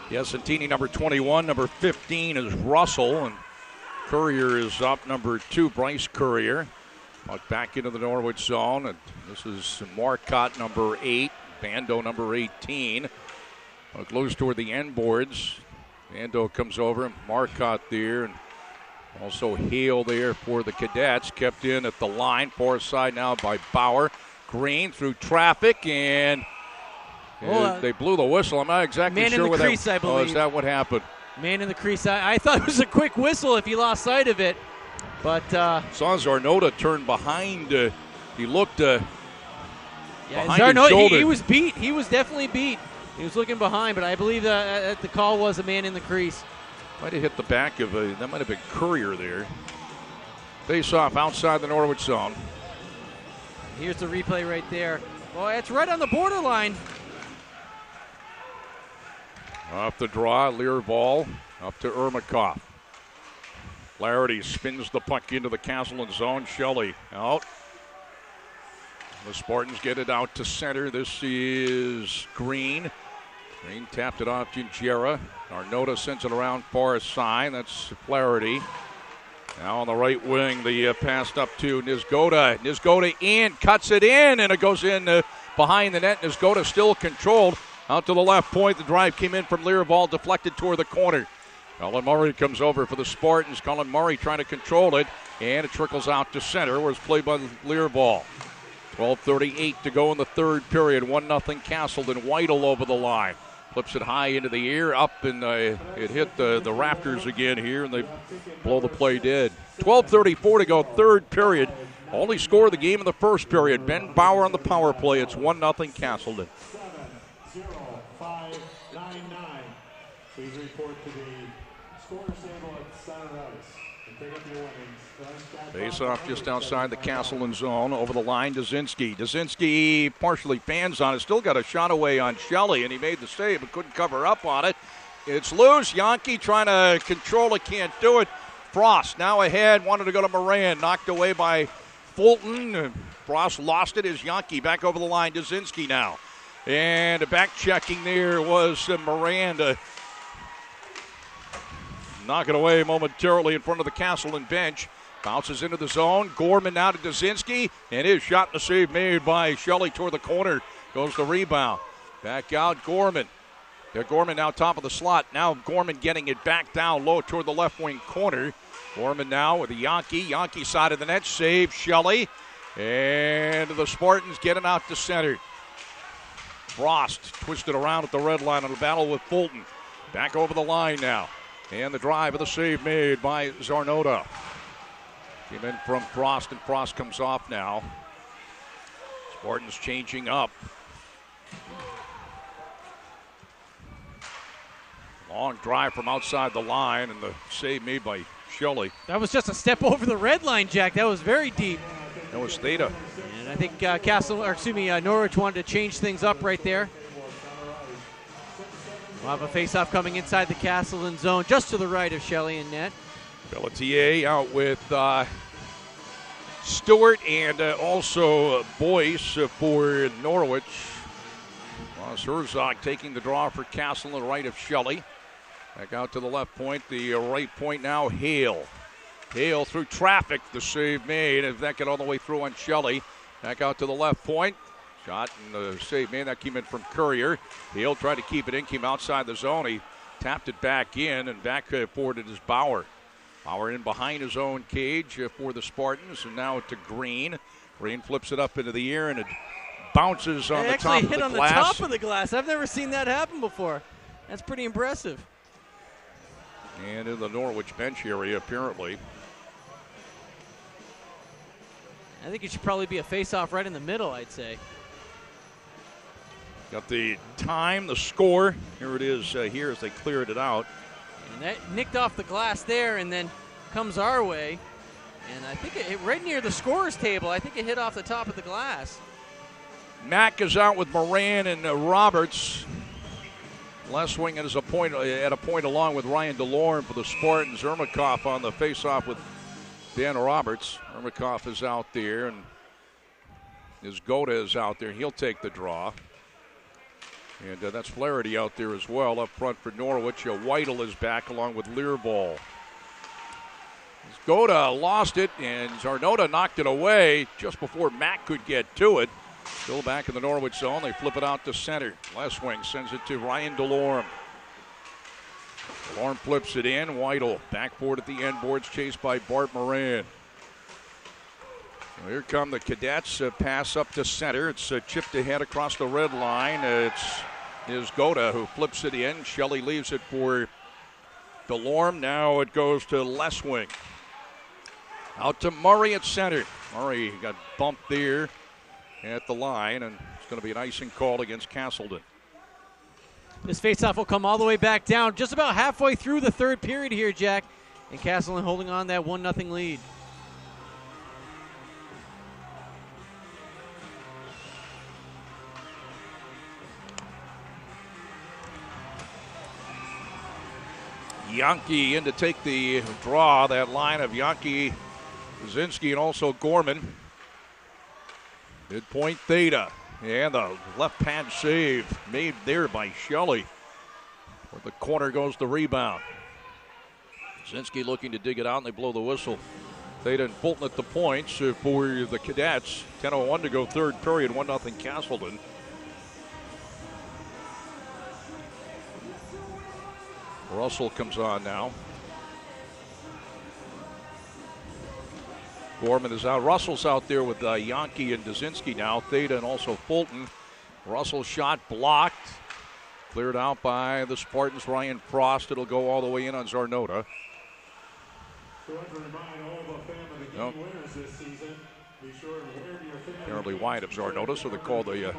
Yes, Santini, number 21. Number 15 is Russell, and Courier is up, number 2, Bryce Courier. Back into the Norwich zone, and this is Marcotte, number 8, Bando, number 18. Loose toward the end boards. Bando comes over, Marcotte there, and also Hale there for the Cadets. Kept in at the line, far side now by Bauer. Green through traffic, and they blew the whistle. I'm not exactly sure what crease, I believe. Is that what happened? Man in the crease. I thought it was a quick whistle if he lost sight of it. But saw Zarnota turn behind. He looked behind Zarnota, his shoulder. He was beat. He was definitely beat. He was looking behind, but I believe that the call was a man in the crease. Might have hit the back of that might have been Courier there. Face off outside the Norwich zone. Here's the replay right there. Boy, it's right on the borderline. Off the draw, Learval up to Ermakov. Flaherty spins the puck into the Castleton zone. Shelley out. The Spartans get it out to center. This is Green. Green tapped it off to Jera. Arnota sends it around far side. That's Flaherty. Now on the right wing, the pass up to Nizgoda. Nizgoda in, cuts it in, and it goes in behind the net. Nizgoda still controlled. Out to the left point. The drive came in from Learval, deflected toward the corner. Colin Murray comes over for the Spartans. Colin Murray trying to control it, and it trickles out to center, where it's played by Learval. 12:38 to go in the third period. 1-0 Castleton. Whittle over the line. Flips it high into the air, up, and it hit the rafters again here, and they blow the play dead. 12:34 to go, third period. Only score of the game in the first period. Ben Bauer on the power play. It's 1-0 Castleton. 0599. Please report to the scorer's table at center ice and pick up your winnings. Face off just outside the Castleton zone. Over the line, Dazinski. Dazinski partially fans on it. Still got a shot away on Shelley, and he made the save but couldn't cover up on it. It's loose. Yankee trying to control it. Can't do it. Frost now ahead. Wanted to go to Moran. Knocked away by Fulton. Frost lost it as Yankee back over the line. Dazinski now. And back checking there was Miranda. Knock it away momentarily in front of the Castleton bench. Bounces into the zone. Gorman now to Dazinski. And his shot and the save made by Shelley toward the corner. Goes the rebound. Back out Gorman. Gorman now top of the slot. Now Gorman getting it back down low toward the left wing corner. Gorman now with the Yankee. Yankee side of the net. Save Shelley. And the Spartans get him out to center. Frost twisted around at the red line on a battle with Fulton. Back over the line now. And the drive of the save made by Zarnota. Came in from Frost, and Frost comes off now. Spartans changing up. Long drive from outside the line, and the save made by Shelley. That was just a step over the red line, Jack. That was very deep. That was Theta. And I think Norwich wanted to change things up right there. We'll have a face-off coming inside the Castleton zone, just to the right of Shelley and net. Pelletier out with Stewart and also Boyce for Norwich. Ross Herzog taking the draw for Castle on the right of Shelley. Back out to the left point. The right point now, Hale. Hale through traffic. The save made. If that get all the way through on Shelley. Back out to the left point. Shot and the save made. That came in from Courier. Hale tried to keep it in. Came outside the zone. He tapped it back in. And back forward it is Bauer. Bauer in behind his own cage for the Spartans. And now to Green. Green flips it up into the air. And it bounces on the top of the glass. Actually hit on the top of the glass. I've never seen that happen before. That's pretty impressive. And in the Norwich bench area, apparently. I think it should probably be a face-off right in the middle, I'd say. Got the time, the score. Here it is here as they cleared it out. And that nicked off the glass there and then comes our way. And I think it right near the scorer's table. I think it hit off the top of the glass. Mack is out with Moran and Roberts. Left wing at a point along with Ryan DeLorme for the Spartans. Ermakov on the faceoff with Dan Roberts. Ermakov is out there, and Izgoda is out there. He'll take the draw. And that's Flaherty out there as well up front for Norwich. Whittle is back along with Learball. Izgoda lost it, and Zarnota knocked it away just before Mack could get to it. Still back in the Norwich zone. They flip it out to center. Left wing sends it to Ryan DeLorme. DeLorme flips it in. Whittle backboard at the end boards, chased by Bart Moran. Well, here come the Cadets. Pass up to center. It's chipped ahead across the red line. It's Izgoda who flips it in. Shelley leaves it for DeLorme. Now it goes to left wing. Out to Murray at center. Murray got bumped there at the line, and it's going to be an icing call against Castleton. This faceoff will come all the way back down, just about halfway through the third period here, Jack. And Castleton holding on that 1-0 lead. Yankee in to take the draw. That line of Yankee, Kaczynski, and also Gorman. Midpoint Theta. And the left pad save made there by Shelley. Where the corner goes the rebound. Kaczynski looking to dig it out, and they blow the whistle. Theta and Fulton at the points for the Cadets. 10:01 to go third period, 1-0 Castleton. Russell comes on now. Gorman is out. Russell's out there with Yankee and Kaczynski now. Theta and also Fulton. Russell's shot blocked. Cleared out by the Spartans. Ryan Frost. It'll go all the way in on Zarnota. Nope. Apparently wide of Zarnota, so they call the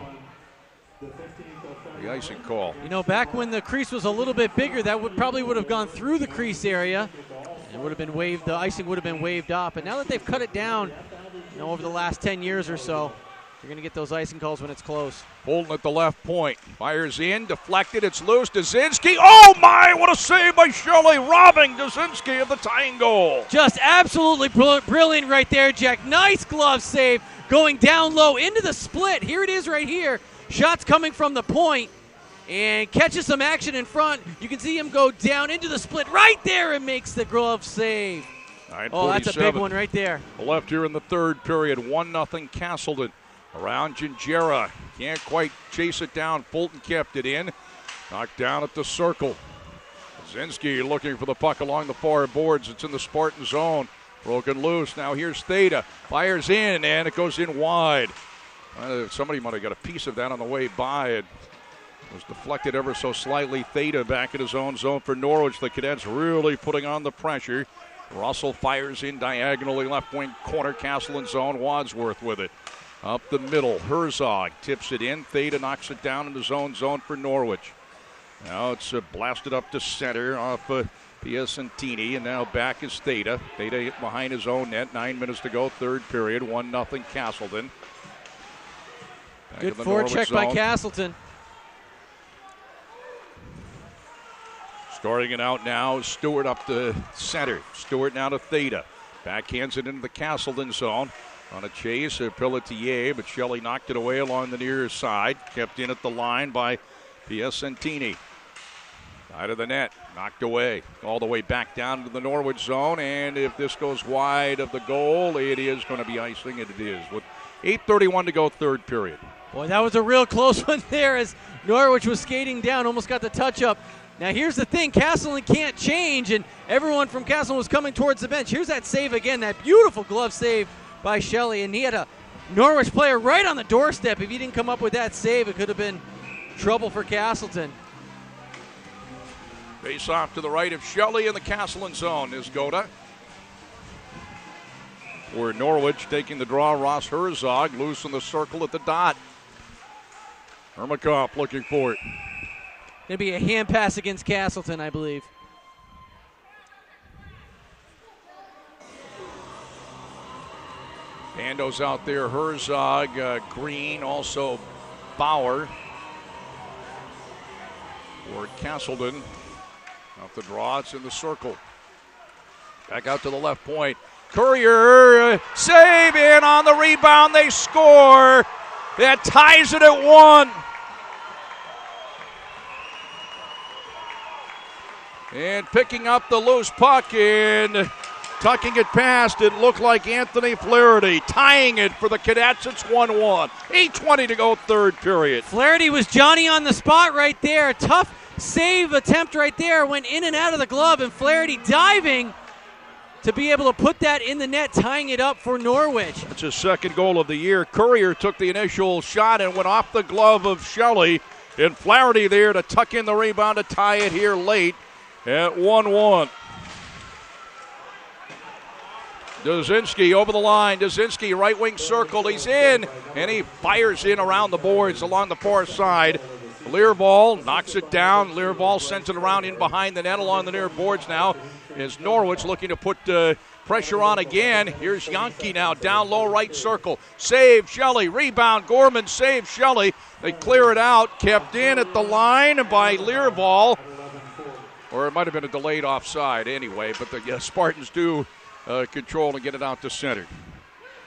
icing call. You know, back when the crease was a little bit bigger, that probably would have gone through the crease area. It would have been waved. The icing would have been waved off. But now that they've cut it down, you know, over the last 10 years or so, you're going to get those icing calls when it's close. Fulton at the left point. Fires in, deflected. It's loose. Kaczynski. Oh, my, what a save by Shelley, robbing Kaczynski of the tying goal. Just absolutely brilliant right there, Jack. Nice glove save going down low into the split. Here it is right here. Shots coming from the point and catches some action in front. You can see him go down into the split right there and makes the glove save. Oh, that's a big one right there. Left here in the third period, 1-0 Castleton. Around Gingera. Can't quite chase it down. Fulton kept it in. Knocked down at the circle. Kaczynski looking for the puck along the far boards. It's in the Spartan zone. Broken loose. Now here's Theta. Fires in, and it goes in wide. Somebody might have got a piece of that on the way by. It was deflected ever so slightly. Theta back in his own zone for Norwich. The Cadets really putting on the pressure. Russell fires in diagonally left wing corner. Castleton zone. Wadsworth with it. Up the middle. Herzog tips it in. Theta knocks it down in his own zone for Norwich. Now it's blasted up to center off Piacentini, and now back is Theta. Theta behind his own net. 9 minutes to go, third period. 1-0 Castleton. Good forecheck by Castleton. Starting it out now, Stewart up the center. Stewart now to Theta. Backhands it into the Castleton zone. On a chase, Pelletier, but Shelley knocked it away along the near side. Kept in at the line by Piacentini. Side of the net, knocked away. All the way back down to the Norwich zone. And if this goes wide of the goal, it is going to be icing, and it is. With 8:31 to go, third period. Boy, that was a real close one there as Norwich was skating down, almost got the touch up. Now here's the thing, Castleton can't change, and everyone from Castleton was coming towards the bench. Here's that save again, that beautiful glove save by Shelley, and he had a Norwich player right on the doorstep. If he didn't come up with that save, it could have been trouble for Castleton. Face off to the right of Shelley in the Castleton zone is Goda. For Norwich taking the draw, Ross Herzog loose in the circle at the dot. Ermakov looking for it. Going to be a hand pass against Castleton, I believe. Bando's out there, Herzog, Green, also Bauer. For Castleton. Off the draw, it's in the circle. Back out to the left point. Courier, save in on the rebound, they score. That ties it at 1. And picking up the loose puck and tucking it past, it looked like Anthony Flaherty. Tying it for the Cadets, it's 1-1. 8:20 to go, third period. Flaherty was Johnny on the spot right there. Tough save attempt right there. Went in and out of the glove, and Flaherty diving to be able to put that in the net, tying it up for Norwich. That's his second goal of the year. Courier took the initial shot and went off the glove of Shelley. And Flaherty there to tuck in the rebound to tie it here late at 1-1. Dzezinski over the line. Dzezinski right wing circle. He's in, and he fires in around the boards along the far side. Learvall knocks it down. Learvall sends it around in behind the net along the near boards now. Is Norwich looking to put pressure on again. Here's Yankee now down low right circle. Save Shelley. Rebound. Gorman save Shelley. They clear it out. Kept in at the line by Learvall. Or it might have been a delayed offside anyway, but the Spartans do control and get it out to center.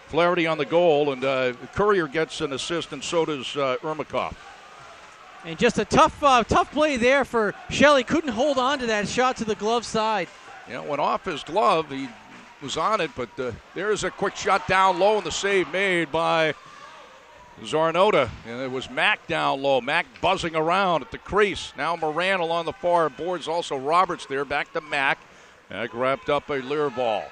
Flaherty on the goal, and Courier gets an assist, and so does Ermakov. And just a tough play there for Shelley. Couldn't hold on to that shot to the glove side. Yeah, went off his glove. He was on it, but there's a quick shot down low, and the save made by Zarnota. And it was Mack down low. Mack buzzing around at the crease. Now Moran along the far boards. Also Roberts there. Back to Mack. Mack wrapped up a Learvall.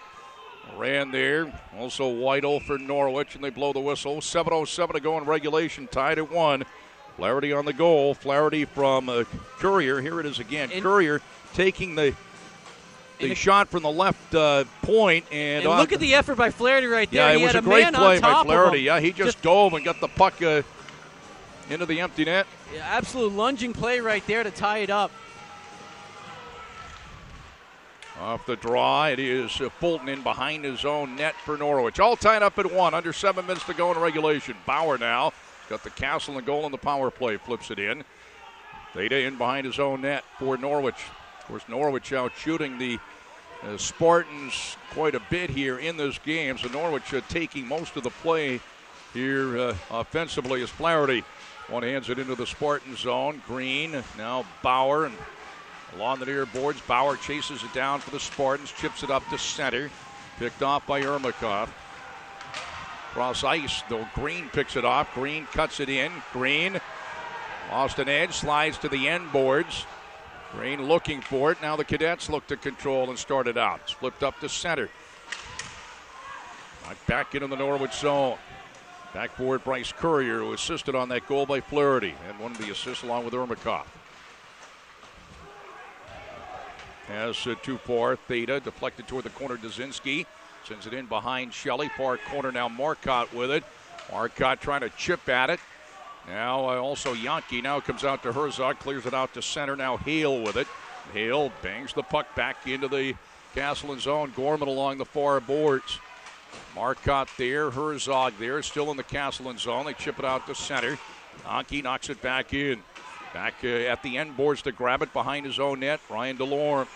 Moran there. Also Whittle for Norwich, and they blow the whistle. 7:07 to go in regulation. Tied at 1. Flaherty on the goal. Flaherty from Courier. Here it is again. Courier taking the shot from the left point. And look at the effort by Flaherty right there. Yeah, he it was had a great play by Flaherty. Yeah, he just dove and got the puck into the empty net. Yeah, absolute lunging play right there to tie it up. Off the draw, it is Fulton in behind his own net for Norwich. All tied up at 1. Under 7 minutes to go in regulation. Bauer now got the Castleton goal on the power play. Flips it in. Theta in behind his own net for Norwich. Of course, Norwich out shooting the Spartans quite a bit here in this game. So Norwich taking most of the play here offensively as Flaherty one hands it into the Spartan zone. Green, now Bauer, and along the near boards, Bauer chases it down for the Spartans, chips it up to center. Picked off by Ermakov. Cross ice, though Green picks it off. Green cuts it in. Green lost an edge, slides to the end boards. Green looking for it. Now the Cadets look to control and start it out. It's flipped up to center. Back into the Norwich zone. Back forward, Bryce Courier, who assisted on that goal by Flaherty, and one of the assists along with Ermakov. As too far, Theta deflected toward the corner. Dzezinski sends it in behind Shelley. Far corner now, Marcotte with it. Marcotte trying to chip at it. Now also Yankee now comes out to Herzog, clears it out to center. Now Hale with it. Hale bangs the puck back into the Castleton zone. Gorman along the far boards. Marcotte there, Herzog there, still in the Castleton zone. They chip it out to center. Yankee knocks it back in. Back at the end boards to grab it behind his own net. Ryan DeLorme.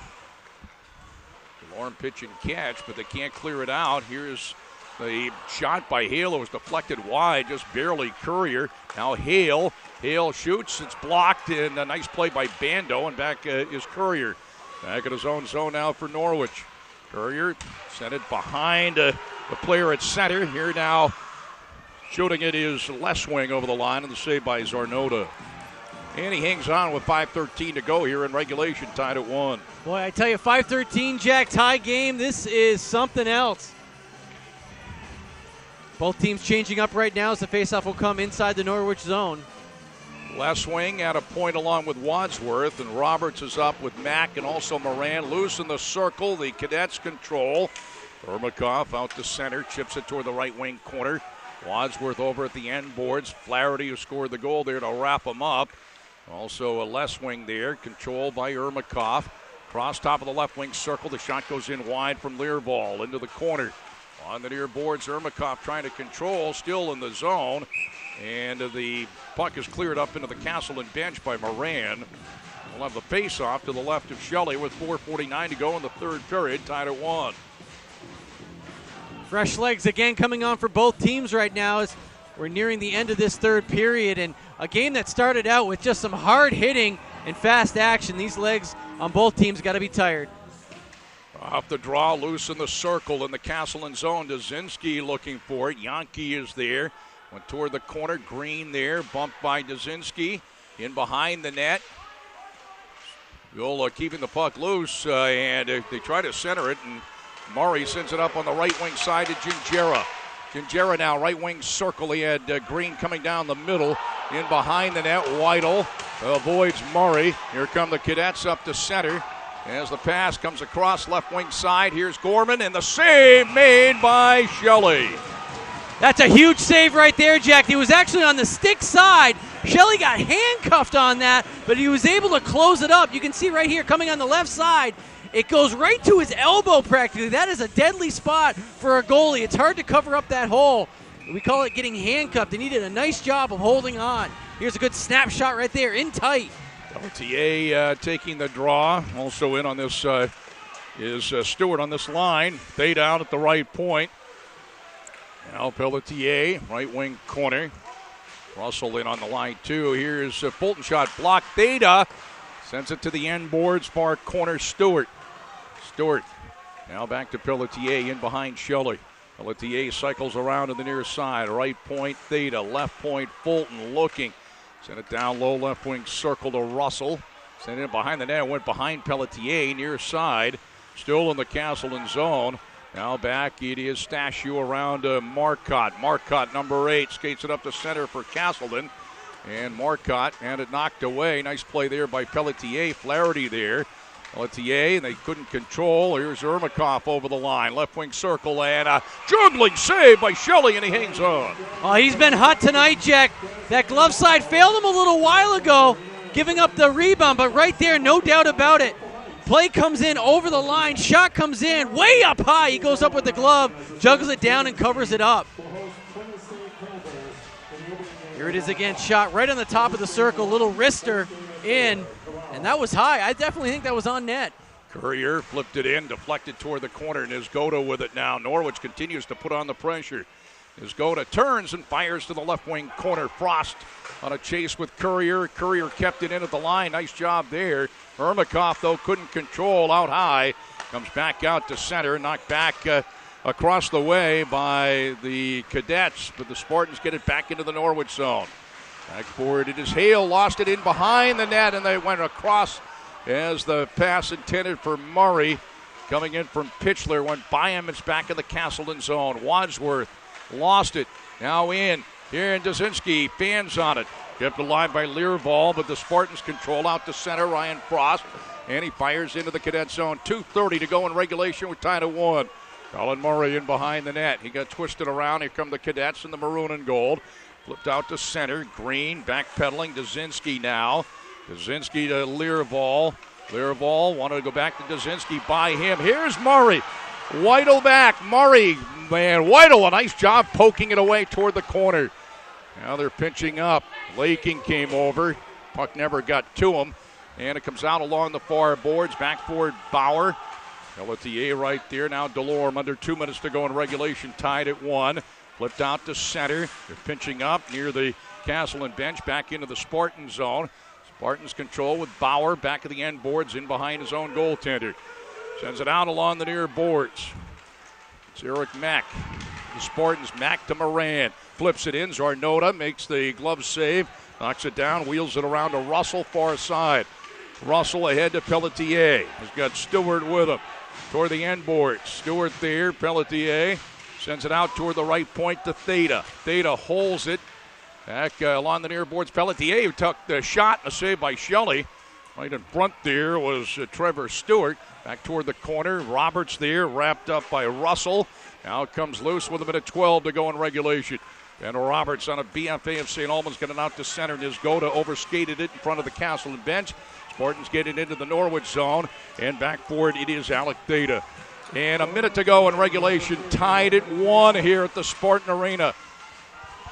DeLorme pitch and catch, but they can't clear it out. Here's The shot by Hale was deflected wide, just barely. Courier. Now Hale. Hale shoots. It's blocked, and a nice play by Bando, and back is Courier. Back in his own zone now for Norwich. Courier sent it behind the player at center. Here now shooting it is left wing over the line, and the save by Zarnota. And he hangs on with 5:13 to go here in regulation, tied at 1. Boy, I tell you, 5:13, Jack, tie game. This is something else. Both teams changing up right now as the faceoff will come inside the Norwich zone. Left wing at a point along with Wadsworth, and Roberts is up with Mack and also Moran. Loose in the circle, the Cadets control. Ermakov out to center, chips it toward the right wing corner. Wadsworth over at the end boards. Flaherty, who scored the goal there to wrap him up. Also a left wing there, controlled by Ermakov. Cross top of the left wing circle, the shot goes in wide from Learvall into the corner. On the near boards, Ermakov trying to control, still in the zone. And the puck is cleared up into the Castleton bench by Moran. We'll have the face-off to the left of Shelley with 4:49 to go in the third period, tied at 1. Fresh legs again coming on for both teams right now as we're nearing the end of this third period. And a game that started out with just some hard hitting and fast action. These legs on both teams got to be tired. Off the draw, loose in the circle in the Castleton zone. Dazinski looking for it. Yankee is there. Went toward the corner. Green there. Bumped by Dazinski. In behind the net. Goal keeping the puck loose. And they try to center it. And Murray sends it up on the right wing side to Gingera. Gingera now right wing circle. He had Green coming down the middle. In behind the net. Weidel avoids Murray. Here come the Cadets up to center. As the pass comes across left wing side. Here's Gorman. And the save made by Shelley. That's a huge save right there, Jack. He was actually on the stick side. Shelley got handcuffed on that, but he was able to close it up. You can see right here coming on the left side. It goes right to his elbow practically. That is a deadly spot for a goalie. It's hard to cover up that hole. We call it getting handcuffed. They did a nice job of holding on. Here's a good snapshot right there, in tight. LTA taking the draw. Also in on this is Stewart on this line. They down at the right point. Now Pelletier, right wing corner. Russell in on the line too. Here's Fulton shot blocked. Theta sends it to the end boards, far corner. Stewart now back to Pelletier in behind Shelley. Pelletier cycles around to the near side. Right point Theta, left point Fulton looking. Sent it down low, left wing circle to Russell. Sent it behind the net, went behind Pelletier, near side. Still in the Castleton zone. Now back, it is Stashew around Marcotte. Marcotte, number 8, skates it up to center for Castleton. And Marcotte had it knocked away. Nice play there by Pelletier. Flaherty there. Pelletier, they couldn't control. Here's Ermakov over the line. Left wing circle, and a juggling save by Shelley, and he hangs on. Oh, he's been hot tonight, Jack. That glove side failed him a little while ago, giving up the rebound, but right there, no doubt about it. Play comes in over the line, shot comes in, way up high. He goes up with the glove, juggles it down, and covers it up. Here it is again, shot right on the top of the circle, little wrister in, and that was high. I definitely think that was on net. Courier flipped it in, deflected toward the corner, and Izgoda with it now. Norwich continues to put on the pressure. Izgoda turns and fires to the left wing corner. Frost on a chase with Courier. Courier kept it in at the line. Nice job there. Ermakov, though, couldn't control out high. Comes back out to center, knocked back across the way by the Cadets, but the Spartans get it back into the Norwich zone. Back forward, it is Hale, lost it in behind the net, and they went across as the pass intended for Murray. Coming in from Pitchler, went by him, it's back in the Castleton zone. Wadsworth lost it, now in. Here in Dazinski, fans on it. Kept alive by Learvall, but the Spartans control out to center. Ryan Frost, and he fires into the Cadet zone. 2:30 to go in regulation. We're tied at 1. Colin Murray in behind the net. He got twisted around. Here come the Cadets in the maroon and gold. Flipped out to center. Green backpedaling. Dazinski now. Dazinski to Learvall. Learvall wanted to go back to Dazinski by him. Here's Murray. Weidel back. Murray, man, Weidel, a nice job poking it away toward the corner. Now they're pinching up. Laking came over. Puck never got to him. And it comes out along the far boards. Back forward Bauer. Pelletier right there. Now Delorme under 2 minutes to go in regulation, tied at 1. Flipped out to center. They're pinching up near the Castleton bench, back into the Spartan zone. Spartans control with Bauer back of the end boards, in behind his own goaltender. Sends it out along the near boards. It's Eric Mack. The Spartans, Mack to Moran. Flips it in. Zarnota makes the glove save. Knocks it down, wheels it around to Russell, far side. Russell ahead to Pelletier. He's got Stewart with him toward the end boards. Stewart there, Pelletier sends it out toward the right point to Theta. Theta holds it back along the near boards. Pelletier who took the shot and a save by Shelley. Right in front there was Trevor Stewart. Back toward the corner. Roberts there, wrapped up by Russell. Now it comes loose with a minute 12 to go in regulation. And Roberts on a BFA of St. Albans getting out to center. Nisgoda overskated it in front of the Castleton bench. Spartans getting into the Norwich zone. And back forward it is Alec Theta. And a minute to go in regulation. Tied at 1 here at the Spartan Arena.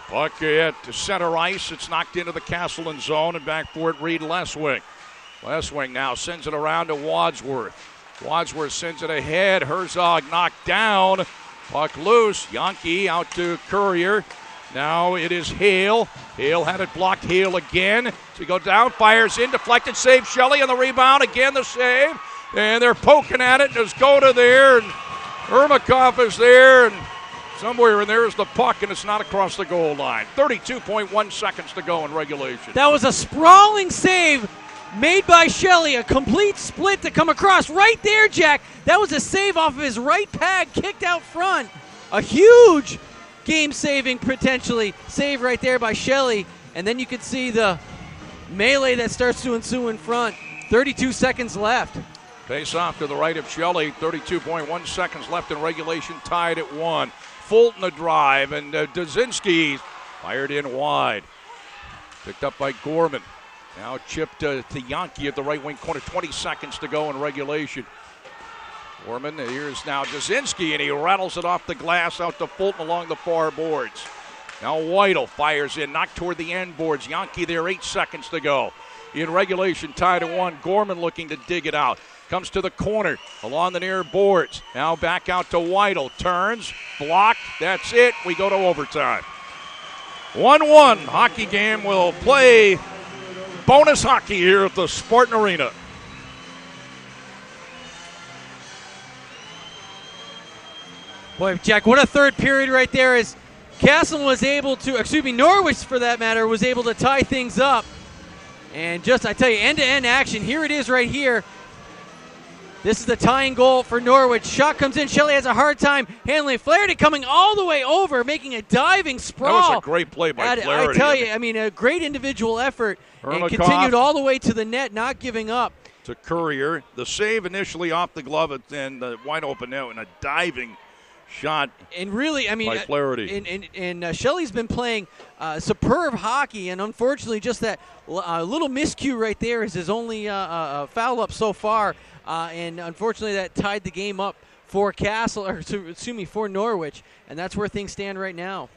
Puck at center ice. It's knocked into the Castleton zone. And back for it, Reed Leswing. Leswing now sends it around to Wadsworth. Wadsworth sends it ahead. Herzog knocked down. Puck loose. Yankee out to Courier. Now it is Hale. Hale had it blocked. Hale again. So he goes down, fires in, deflected, save Shelley on the rebound. Again the save. And they're poking at it. There's Goda there. And Ermakov is there. And somewhere in there is the puck, and it's not across the goal line. 32.1 seconds to go in regulation. That was a sprawling save made by Shelley. A complete split to come across. Right there, Jack. That was a save off of his right pad, kicked out front. A huge game-saving, potentially, save right there by Shelley. And then you could see the melee that starts to ensue in front. 32 seconds left. Face off to the right of Shelley. 32.1 seconds left in regulation, tied at 1. Fulton a drive, and Dazinski fired in wide. Picked up by Gorman. Now chipped to Yankee at the right wing corner. 20 seconds to go in regulation. Gorman, here's now Dazinski, and he rattles it off the glass out to Fulton along the far boards. Now Weidel fires in, knocked toward the end boards. Yankee there, 8 seconds to go. In regulation, tied at 1. Gorman looking to dig it out. Comes to the corner along the near boards. Now back out to Weidel. Turns, blocked. That's it. We go to overtime. 1-1 hockey game. Will play bonus hockey here at the Spartan Arena. Boy, Jack, what a third period right there as Castleton was able to, Norwich for that matter, was able to tie things up. And just, I tell you, end-to-end action. Here it is right here. This is the tying goal for Norwich. Shot comes in. Shelley has a hard time handling Flaherty coming all the way over, making a diving sprawl. That was a great play by Flaherty. I tell you, I mean, a great individual effort. And continued all the way to the net, not giving up. To Courier. The save initially off the glove and the wide open net, and a diving shot. And really, I mean, by Flaherty. And Shelley's been playing superb hockey, and unfortunately, just that little miscue right there is his only foul up so far. And unfortunately, that tied the game up for for Norwich, and that's where things stand right now.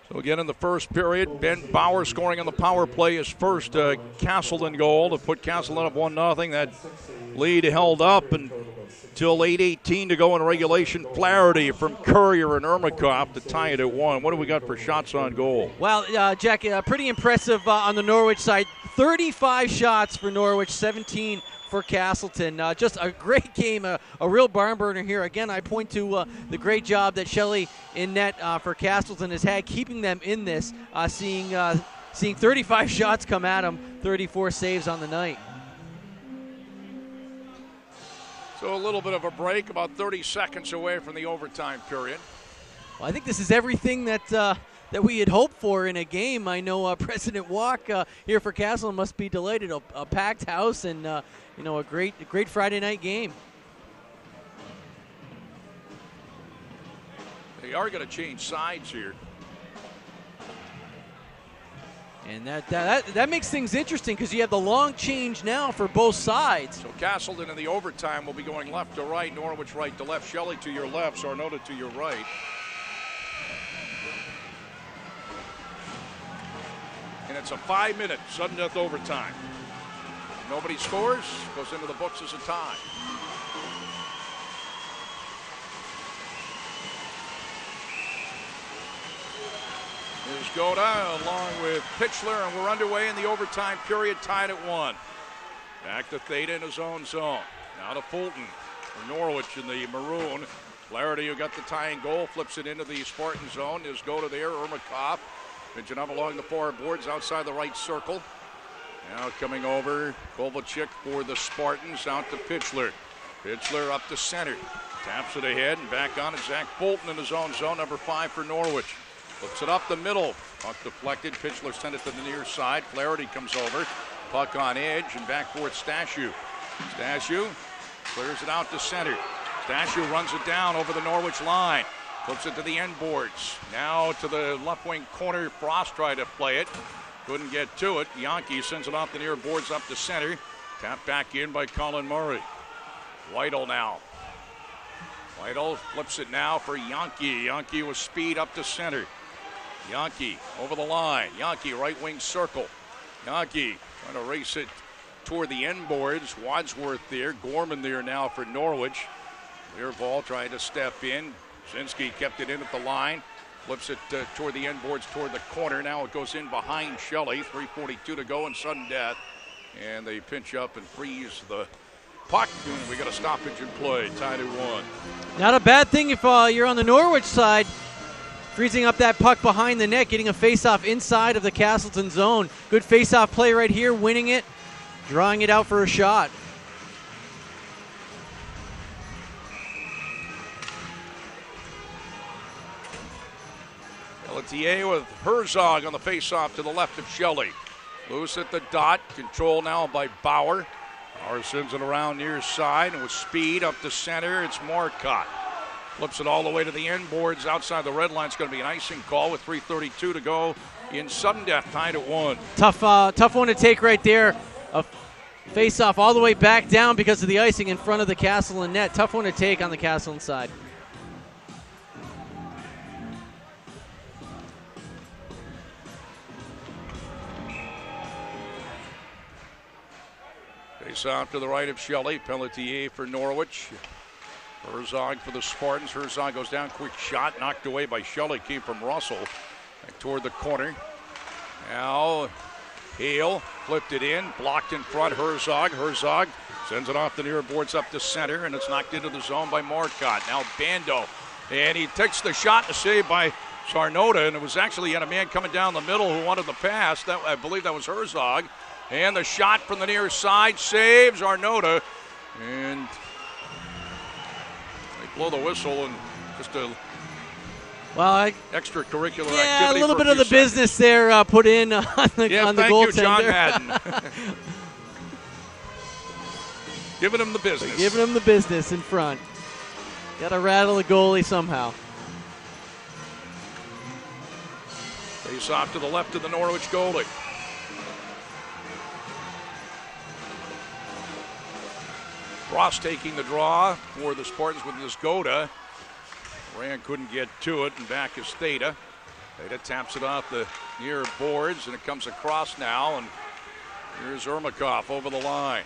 So again, in the first period, Ben Bauer scoring on the power play, his first Castleton goal to put Castleton up 1-0. That lead held up until 8:18 to go in regulation. Flaherty from Courier and Ermakov to tie it at 1. What do we got for shots on goal? Well, Jack, pretty impressive on the Norwich side. 35 shots for Norwich, 17 for Castleton. Just a great game, a real barn burner here. Again, I point to the great job that Shelley in net for Castleton has had keeping them in this, seeing 35 shots come at him, 34 saves on the night. So a little bit of a break, about 30 seconds away from the overtime period. Well, I think this is everything that we had hoped for in a game. I know President Walk here for Castleton must be delighted. A packed house and a great Friday night game. They are going to change sides here. And that makes things interesting because you have the long change now for both sides. So Castleton in the overtime will be going left to right, Norwich right to left, Shelley to your left, Zarnota to your right. And it's a 5-minute sudden death overtime. Nobody scores, goes into the books as a tie. is Goda along with Pitchler, and we're underway in the overtime period, tied at 1. Back to Theta in his own zone. Now to Fulton for Norwich in the maroon. Flaherty, who got the tying goal, flips it into the Spartan zone. Is Goda there, Ermakov pitching up along the far boards outside the right circle. Now coming over, Kovalchuk for the Spartans, out to Pitchler. Pitchler up to center. Taps it ahead and back on it. Zach Fulton in his own zone, number 5 for Norwich. Flips it up the middle. Puck deflected. Pitchler sent it to the near side. Flaherty comes over. Puck on edge and back for it, Stashew. Stashew clears it out to center. Stashew runs it down over the Norwich line. Flips it to the end boards. Now to the left wing corner. Frost tried to play it. Couldn't get to it. Yankee sends it off the near boards up to center. Tapped back in by Colin Murray. Weidel now. Weidel flips it now for Yankee. Yankee with speed up to center. Yankee over the line. Yankee right wing circle. Yankee trying to race it toward the end boards. Wadsworth there. Gorman there now for Norwich. Learvall trying to step in. Zinski kept it in at the line. Flips it toward the end boards, toward the corner. Now it goes in behind Shelley. 3:42 to go in sudden death. And they pinch up and freeze the puck. And we got a stoppage in play. Tied at 1. Not a bad thing if you're on the Norwich side. Freezing up that puck behind the net, getting a face-off inside of the Castleton zone. Good face-off play right here, winning it, drawing it out for a shot. Pelletier with Herzog on the face-off to the left of Shelley. Loose at the dot, control now by Bauer. Bauer sends it around near side, and with speed up to center, it's Marcotte. Flips it all the way to the end boards outside the red line. It's going to be an icing call with 3:32 to go in sudden death, tied at 1. Tough one to take right there. A face-off all the way back down because of the icing in front of the Castleton net. Tough one to take on the Castleton side. Face-off to the right of Shelley. Pelletier for Norwich. Herzog for the Spartans. Herzog goes down, quick shot, knocked away by Shelley. Came from Russell. Back toward the corner. Now Hale flipped it in, blocked in front. Herzog sends it off the near boards up to center, and it's knocked into the zone by Marcotte. Now Bando, and he takes the shot to save by Sarnota, and it was actually had a man coming down the middle who wanted the pass. That, I believe that was Herzog. And the shot from the near side saves Arnota, and blow the whistle and just a extracurricular activity. Yeah, a little bit of the business there put in on the goaltender. Thank you, John Madden. Giving him the business. Giving him the business in front. Got to rattle the goalie somehow. Face off to the left of the Norwich goalie. Frost taking the draw for the Spartans with Nisgoda. Rand couldn't get to it, and back is Theta. Theta taps it off the near boards, and it comes across now, and here's Ermakov over the line.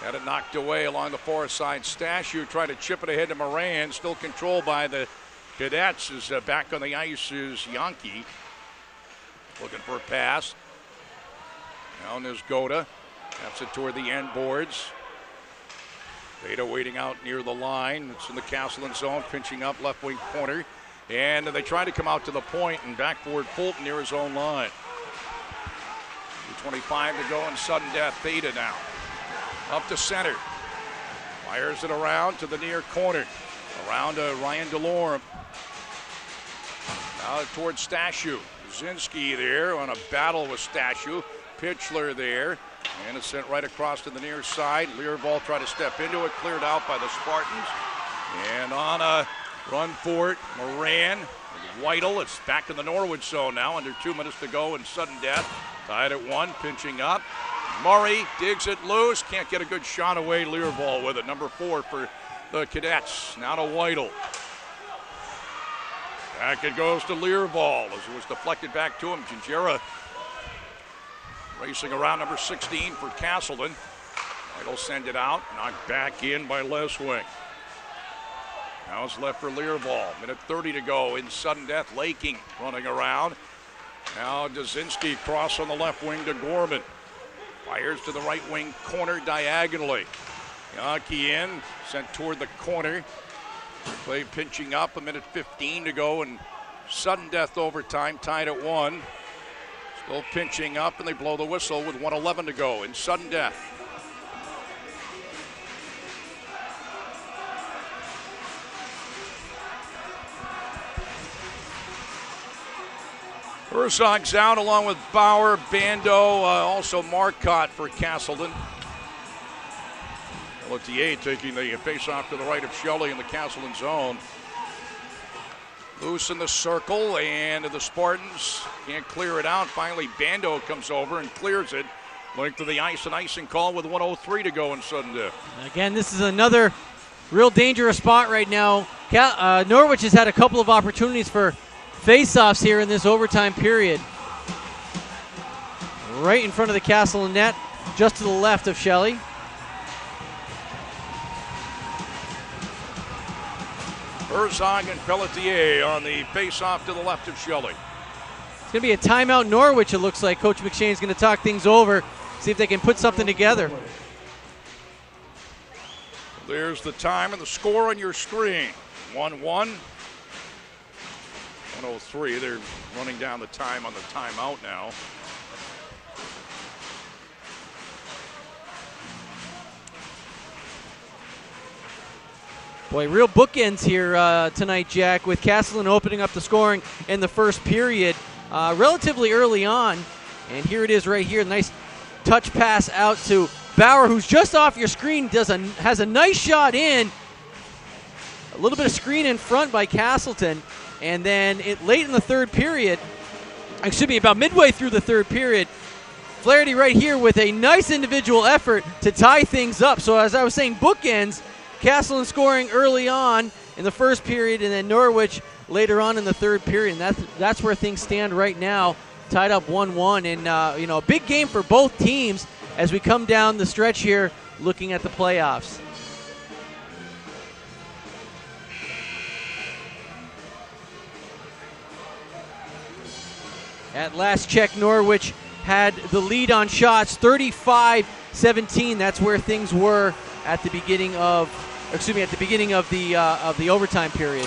Had it knocked away along the far side. Stashew tried to chip it ahead to Moran, still controlled by the Cadets. Is back on the ice is Yankee. Looking for a pass. Now Nisgoda taps it toward the end boards. Theta waiting out near the line. It's in the Castleton zone, pinching up left wing corner. And they try to come out to the point, and back forward Fulton near his own line. 2:25 to go in sudden death. Theta now. Up to center. Fires it around to the near corner. Around to Ryan Delorme. Now towards Stashew. Zinski there on a battle with Stashew. Pitchler there. And it's sent right across to the near side. Learvall tried to step into it, cleared out by the Spartans. And on a run for it, Moran, Weidel. It's back in the Norwich zone now, under 2 minutes to go in sudden death. Tied at 1, pinching up. Murray digs it loose, can't get a good shot away. Learvall with it, number 4 for the Cadets. Now to Weidel. Back it goes to Learvall as it was deflected back to him. Gingera racing around, number 16 for Castleton. It'll send it out, knocked back in by Leswing. Now it's left for Learvall. Minute 30 to go in sudden death. Laking running around. Now Dazinski cross on the left wing to Gorman. Fires to the right wing corner diagonally. Yankee in, sent toward the corner. Play pinching up, 1:15 to go, and sudden death overtime, tied at 1. Still pinching up, and they blow the whistle with 1:11 to go in sudden death. Herzog's out along with Bauer, Bando, also Marcotte for Castleton. Pelletier taking the face-off to the right of Shelley in the Castleton zone. Loose in the circle, and the Spartans can't clear it out. Finally, Bando comes over and clears it. Length of the ice, an icing call with 1:03 to go in sudden death. Again, this is another real dangerous spot right now. Norwich has had a couple of opportunities for face-offs here in this overtime period. Right in front of the Castleton net, just to the left of Shelley. Herzog and Pelletier on the face-off to the left of Shelley. It's going to be a timeout Norwich, it looks like. Coach McShane's going to talk things over, see if they can put something together. There's the time and the score on your screen. 1-1. 1:03. They're running down the time on the timeout now. Boy, real bookends here tonight, Jack, with Castleton opening up the scoring in the first period relatively early on. And here it is right here. Nice touch pass out to Bauer, who's just off your screen, has a nice shot in. A little bit of screen in front by Castleton. And then late in the third period, excuse me, about midway through the third period, Flaherty right here with a nice individual effort to tie things up. So as I was saying, bookends. Castleton scoring early on in the first period, and then Norwich later on in the third period. And that's where things stand right now, tied up 1-1. And a big game for both teams as we come down the stretch here, looking at the playoffs. At last check, Norwich had the lead on shots, 35-17. That's where things were at the beginning of the overtime period.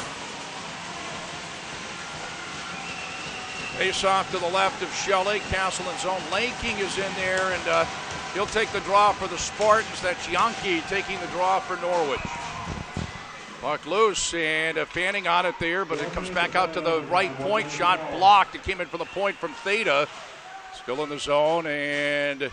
Face off to the left of Shelley. Castleton's own Lanking is in there, and he'll take the draw for the Spartans. That's Yankee taking the draw for Norwich. Puck loose, and Fanning on it there, but it comes back out to the right point. Shot blocked. It came in from the point from Theta. Still in the zone, and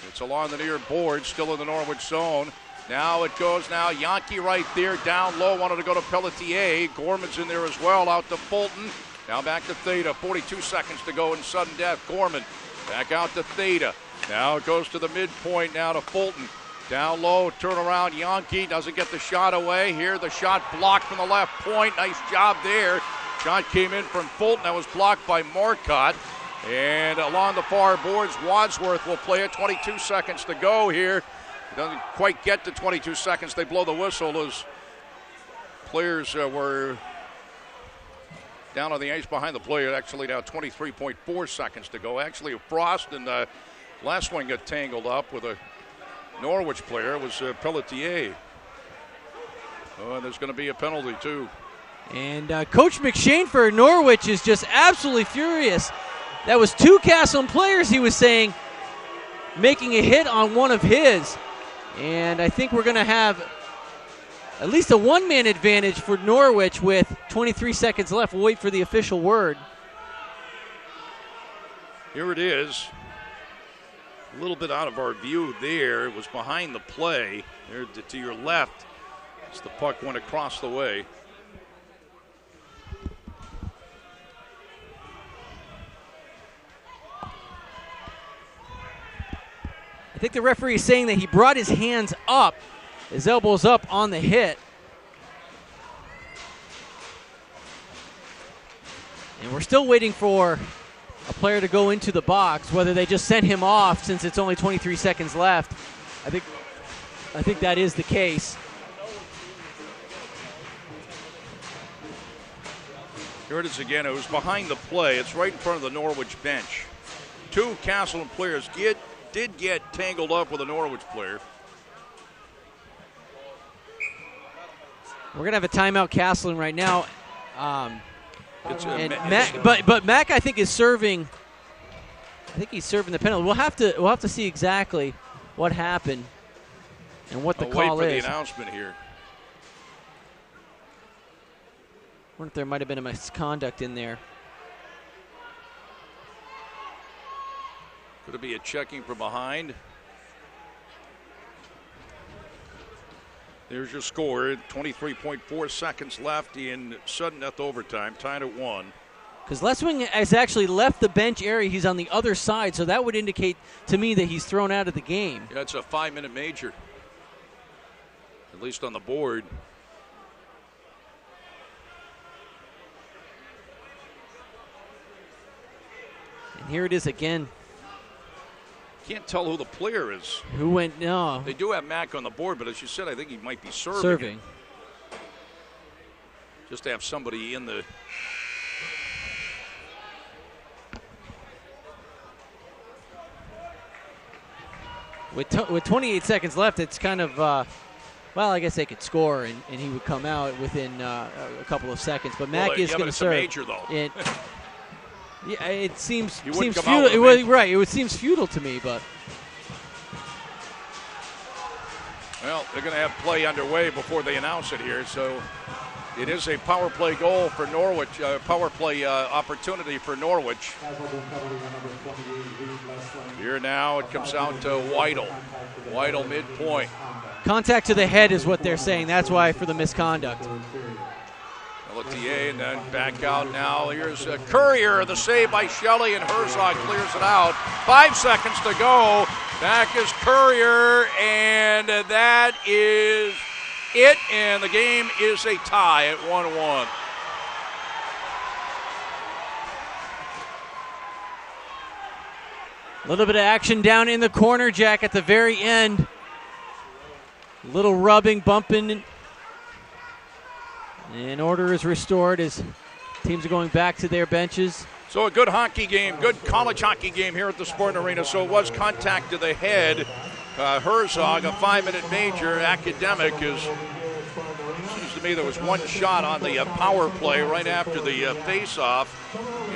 it's along the near board, still in the Norwich zone. Now it goes Yankee right there, down low, wanted to go to Pelletier. Gorman's in there as well, out to Fulton. Now back to Theta, 42 seconds to go in sudden death. Gorman back out to Theta. Now it goes to the midpoint, now to Fulton. Down low, turn around, Yankee doesn't get the shot away. Here the shot blocked from the left point, nice job there. Shot came in from Fulton, that was blocked by Marcotte. And along the far boards, Wadsworth will play it, 22 seconds to go here. Doesn't quite get to 22 seconds. They blow the whistle as players were down on the ice behind the play. Actually now 23.4 seconds to go. Actually, Frost and the last one got tangled up with a Norwich player. It was Pelletier. Oh, and there's going to be a penalty too. And Coach McShane for Norwich is just absolutely furious. That was two Castleton players, he was saying, making a hit on one of his. And I think we're going to have at least a one-man advantage for Norwich with 23 seconds left. We'll wait for the official word. Here it is. A little bit out of our view there. It was behind the play. There to your left as the puck went across the way. I think the referee is saying that he brought his hands up, his elbows up on the hit. And we're still waiting for a player to go into the box, whether they just sent him off since it's only 23 seconds left. I think that is the case. Here it is again. It was behind the play. It's right in front of the Norwich bench. 2 Castleton players did get tangled up with a Norwich player. We're going to have a timeout Castleton right now. But Mac, I think, is serving. I think he's serving the penalty. We'll have to see exactly what happened and what the call wait for is. the announcement here. I wonder if there might have been a misconduct in there. Could it be a checking from behind? There's your score. 23.4 seconds left in sudden death overtime. Tied at 1. Because Leswing has actually left the bench area. He's on the other side, so that would indicate to me that he's thrown out of the game. Yeah, it's a 5-minute major, at least on the board. And here it is again. Can't tell who the player is. Who went? No. They do have Mac on the board, but as you said, I think he might be serving. Serving. Just to have somebody in the. With 28 seconds left, it's kind of, well, I guess they could score and he would come out within a couple of seconds. But Mac is going to serve. It's a major, though. Yeah, it seems futile. It seems futile to me, but. Well, they're going to have play underway before they announce it here, so it is a power play goal for Norwich, power play opportunity for Norwich. Here now it comes out to Weidel. Weidel midpoint. Contact to the head is what they're saying. That's why for the misconduct. Pelletier and then back out now. Here's Courier, the save by Shelley, and Herzog clears it out. 5 seconds to go. Back is Courier, and that is it, and the game is a tie at 1-1. A little bit of action down in the corner, Jack, at the very end. Little rubbing, bumping. And order is restored as teams are going back to their benches. So a good hockey game, good college hockey game here at the Sporting Arena. So it was contact to the head. Herzog, a 5-minute major. Academic is, seems to me there was one shot on the power play right after the face-off.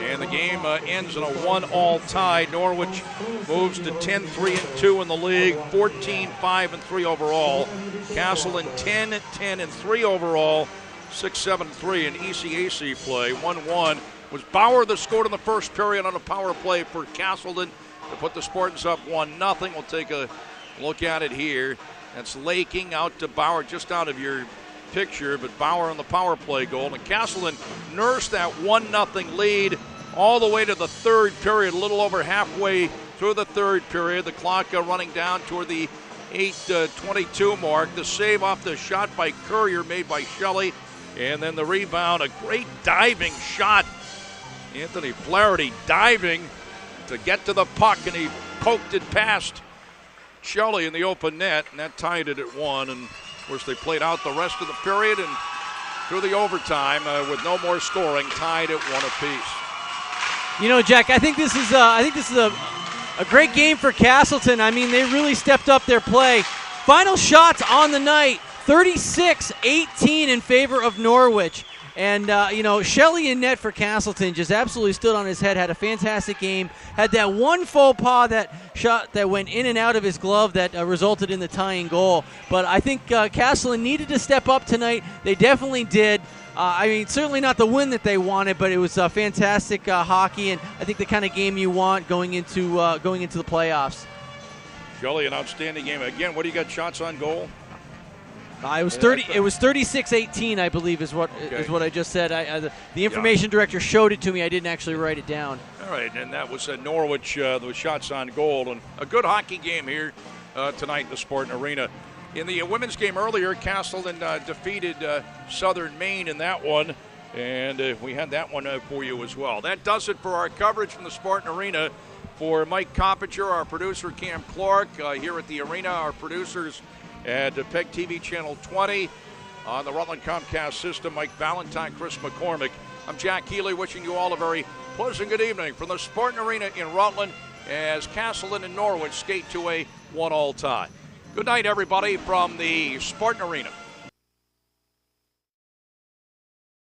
And the game ends in a 1-all tie. Norwich moves to 10-3-2 in the league, 14-5-3 overall. Castleton 10-10-3 overall, 6-7-3 in ECAC play. 1-1 was Bauer that scored in the first period on a power play for Castleton to put the Spartans up 1-0. We'll take a look at it here. That's Laking out to Bauer, just out of your picture, but Bauer on the power play goal. And Castleton nursed that 1-0 lead all the way to the third period, a little over halfway through the third period. The clock running down toward the 8:22 mark. The save off the shot by Courier made by Shelley, and then the rebound, a great diving shot. Anthony Flaherty diving to get to the puck, and he poked it past Shelley in the open net, and that tied it at 1. And of course, they played out the rest of the period and through the overtime with no more scoring, tied at 1 apiece. You know, Jack, I think this is a great game for Castleton. I mean, they really stepped up their play. Final shots on the night, 36-18 in favor of Norwich. And, Shelley in net for Castleton just absolutely stood on his head, had a fantastic game, had that one faux pas, that shot that went in and out of his glove that resulted in the tying goal. But I think Castleton needed to step up tonight. They definitely did. Certainly not the win that they wanted, but it was fantastic hockey, and I think the kind of game you want going into the playoffs. Shelley, an outstanding game. Again, what do you got shots on goal? It was 36-18, I believe, is what I just said. The information director showed it to me. I didn't actually write it down. All right, and that was Norwich. The shots on goal, and a good hockey game here tonight in the Sporting Arena. In the women's game earlier, Castleton defeated Southern Maine in that one, and we had that one for you as well. That does it for our coverage from the Sporting Arena. For Mike Coppinger, our producer Cam Clark, here at the arena, our producers at PEGTV Channel 20 on the Rutland Comcast system, Mike Valentine, Chris McCormick I'm Jack Healey, wishing you all a very pleasant good evening from the Sporting Arena in Rutland as Castleton and Norwich skate to a 1-all tie. Good night, everybody, from the Sporting Arena.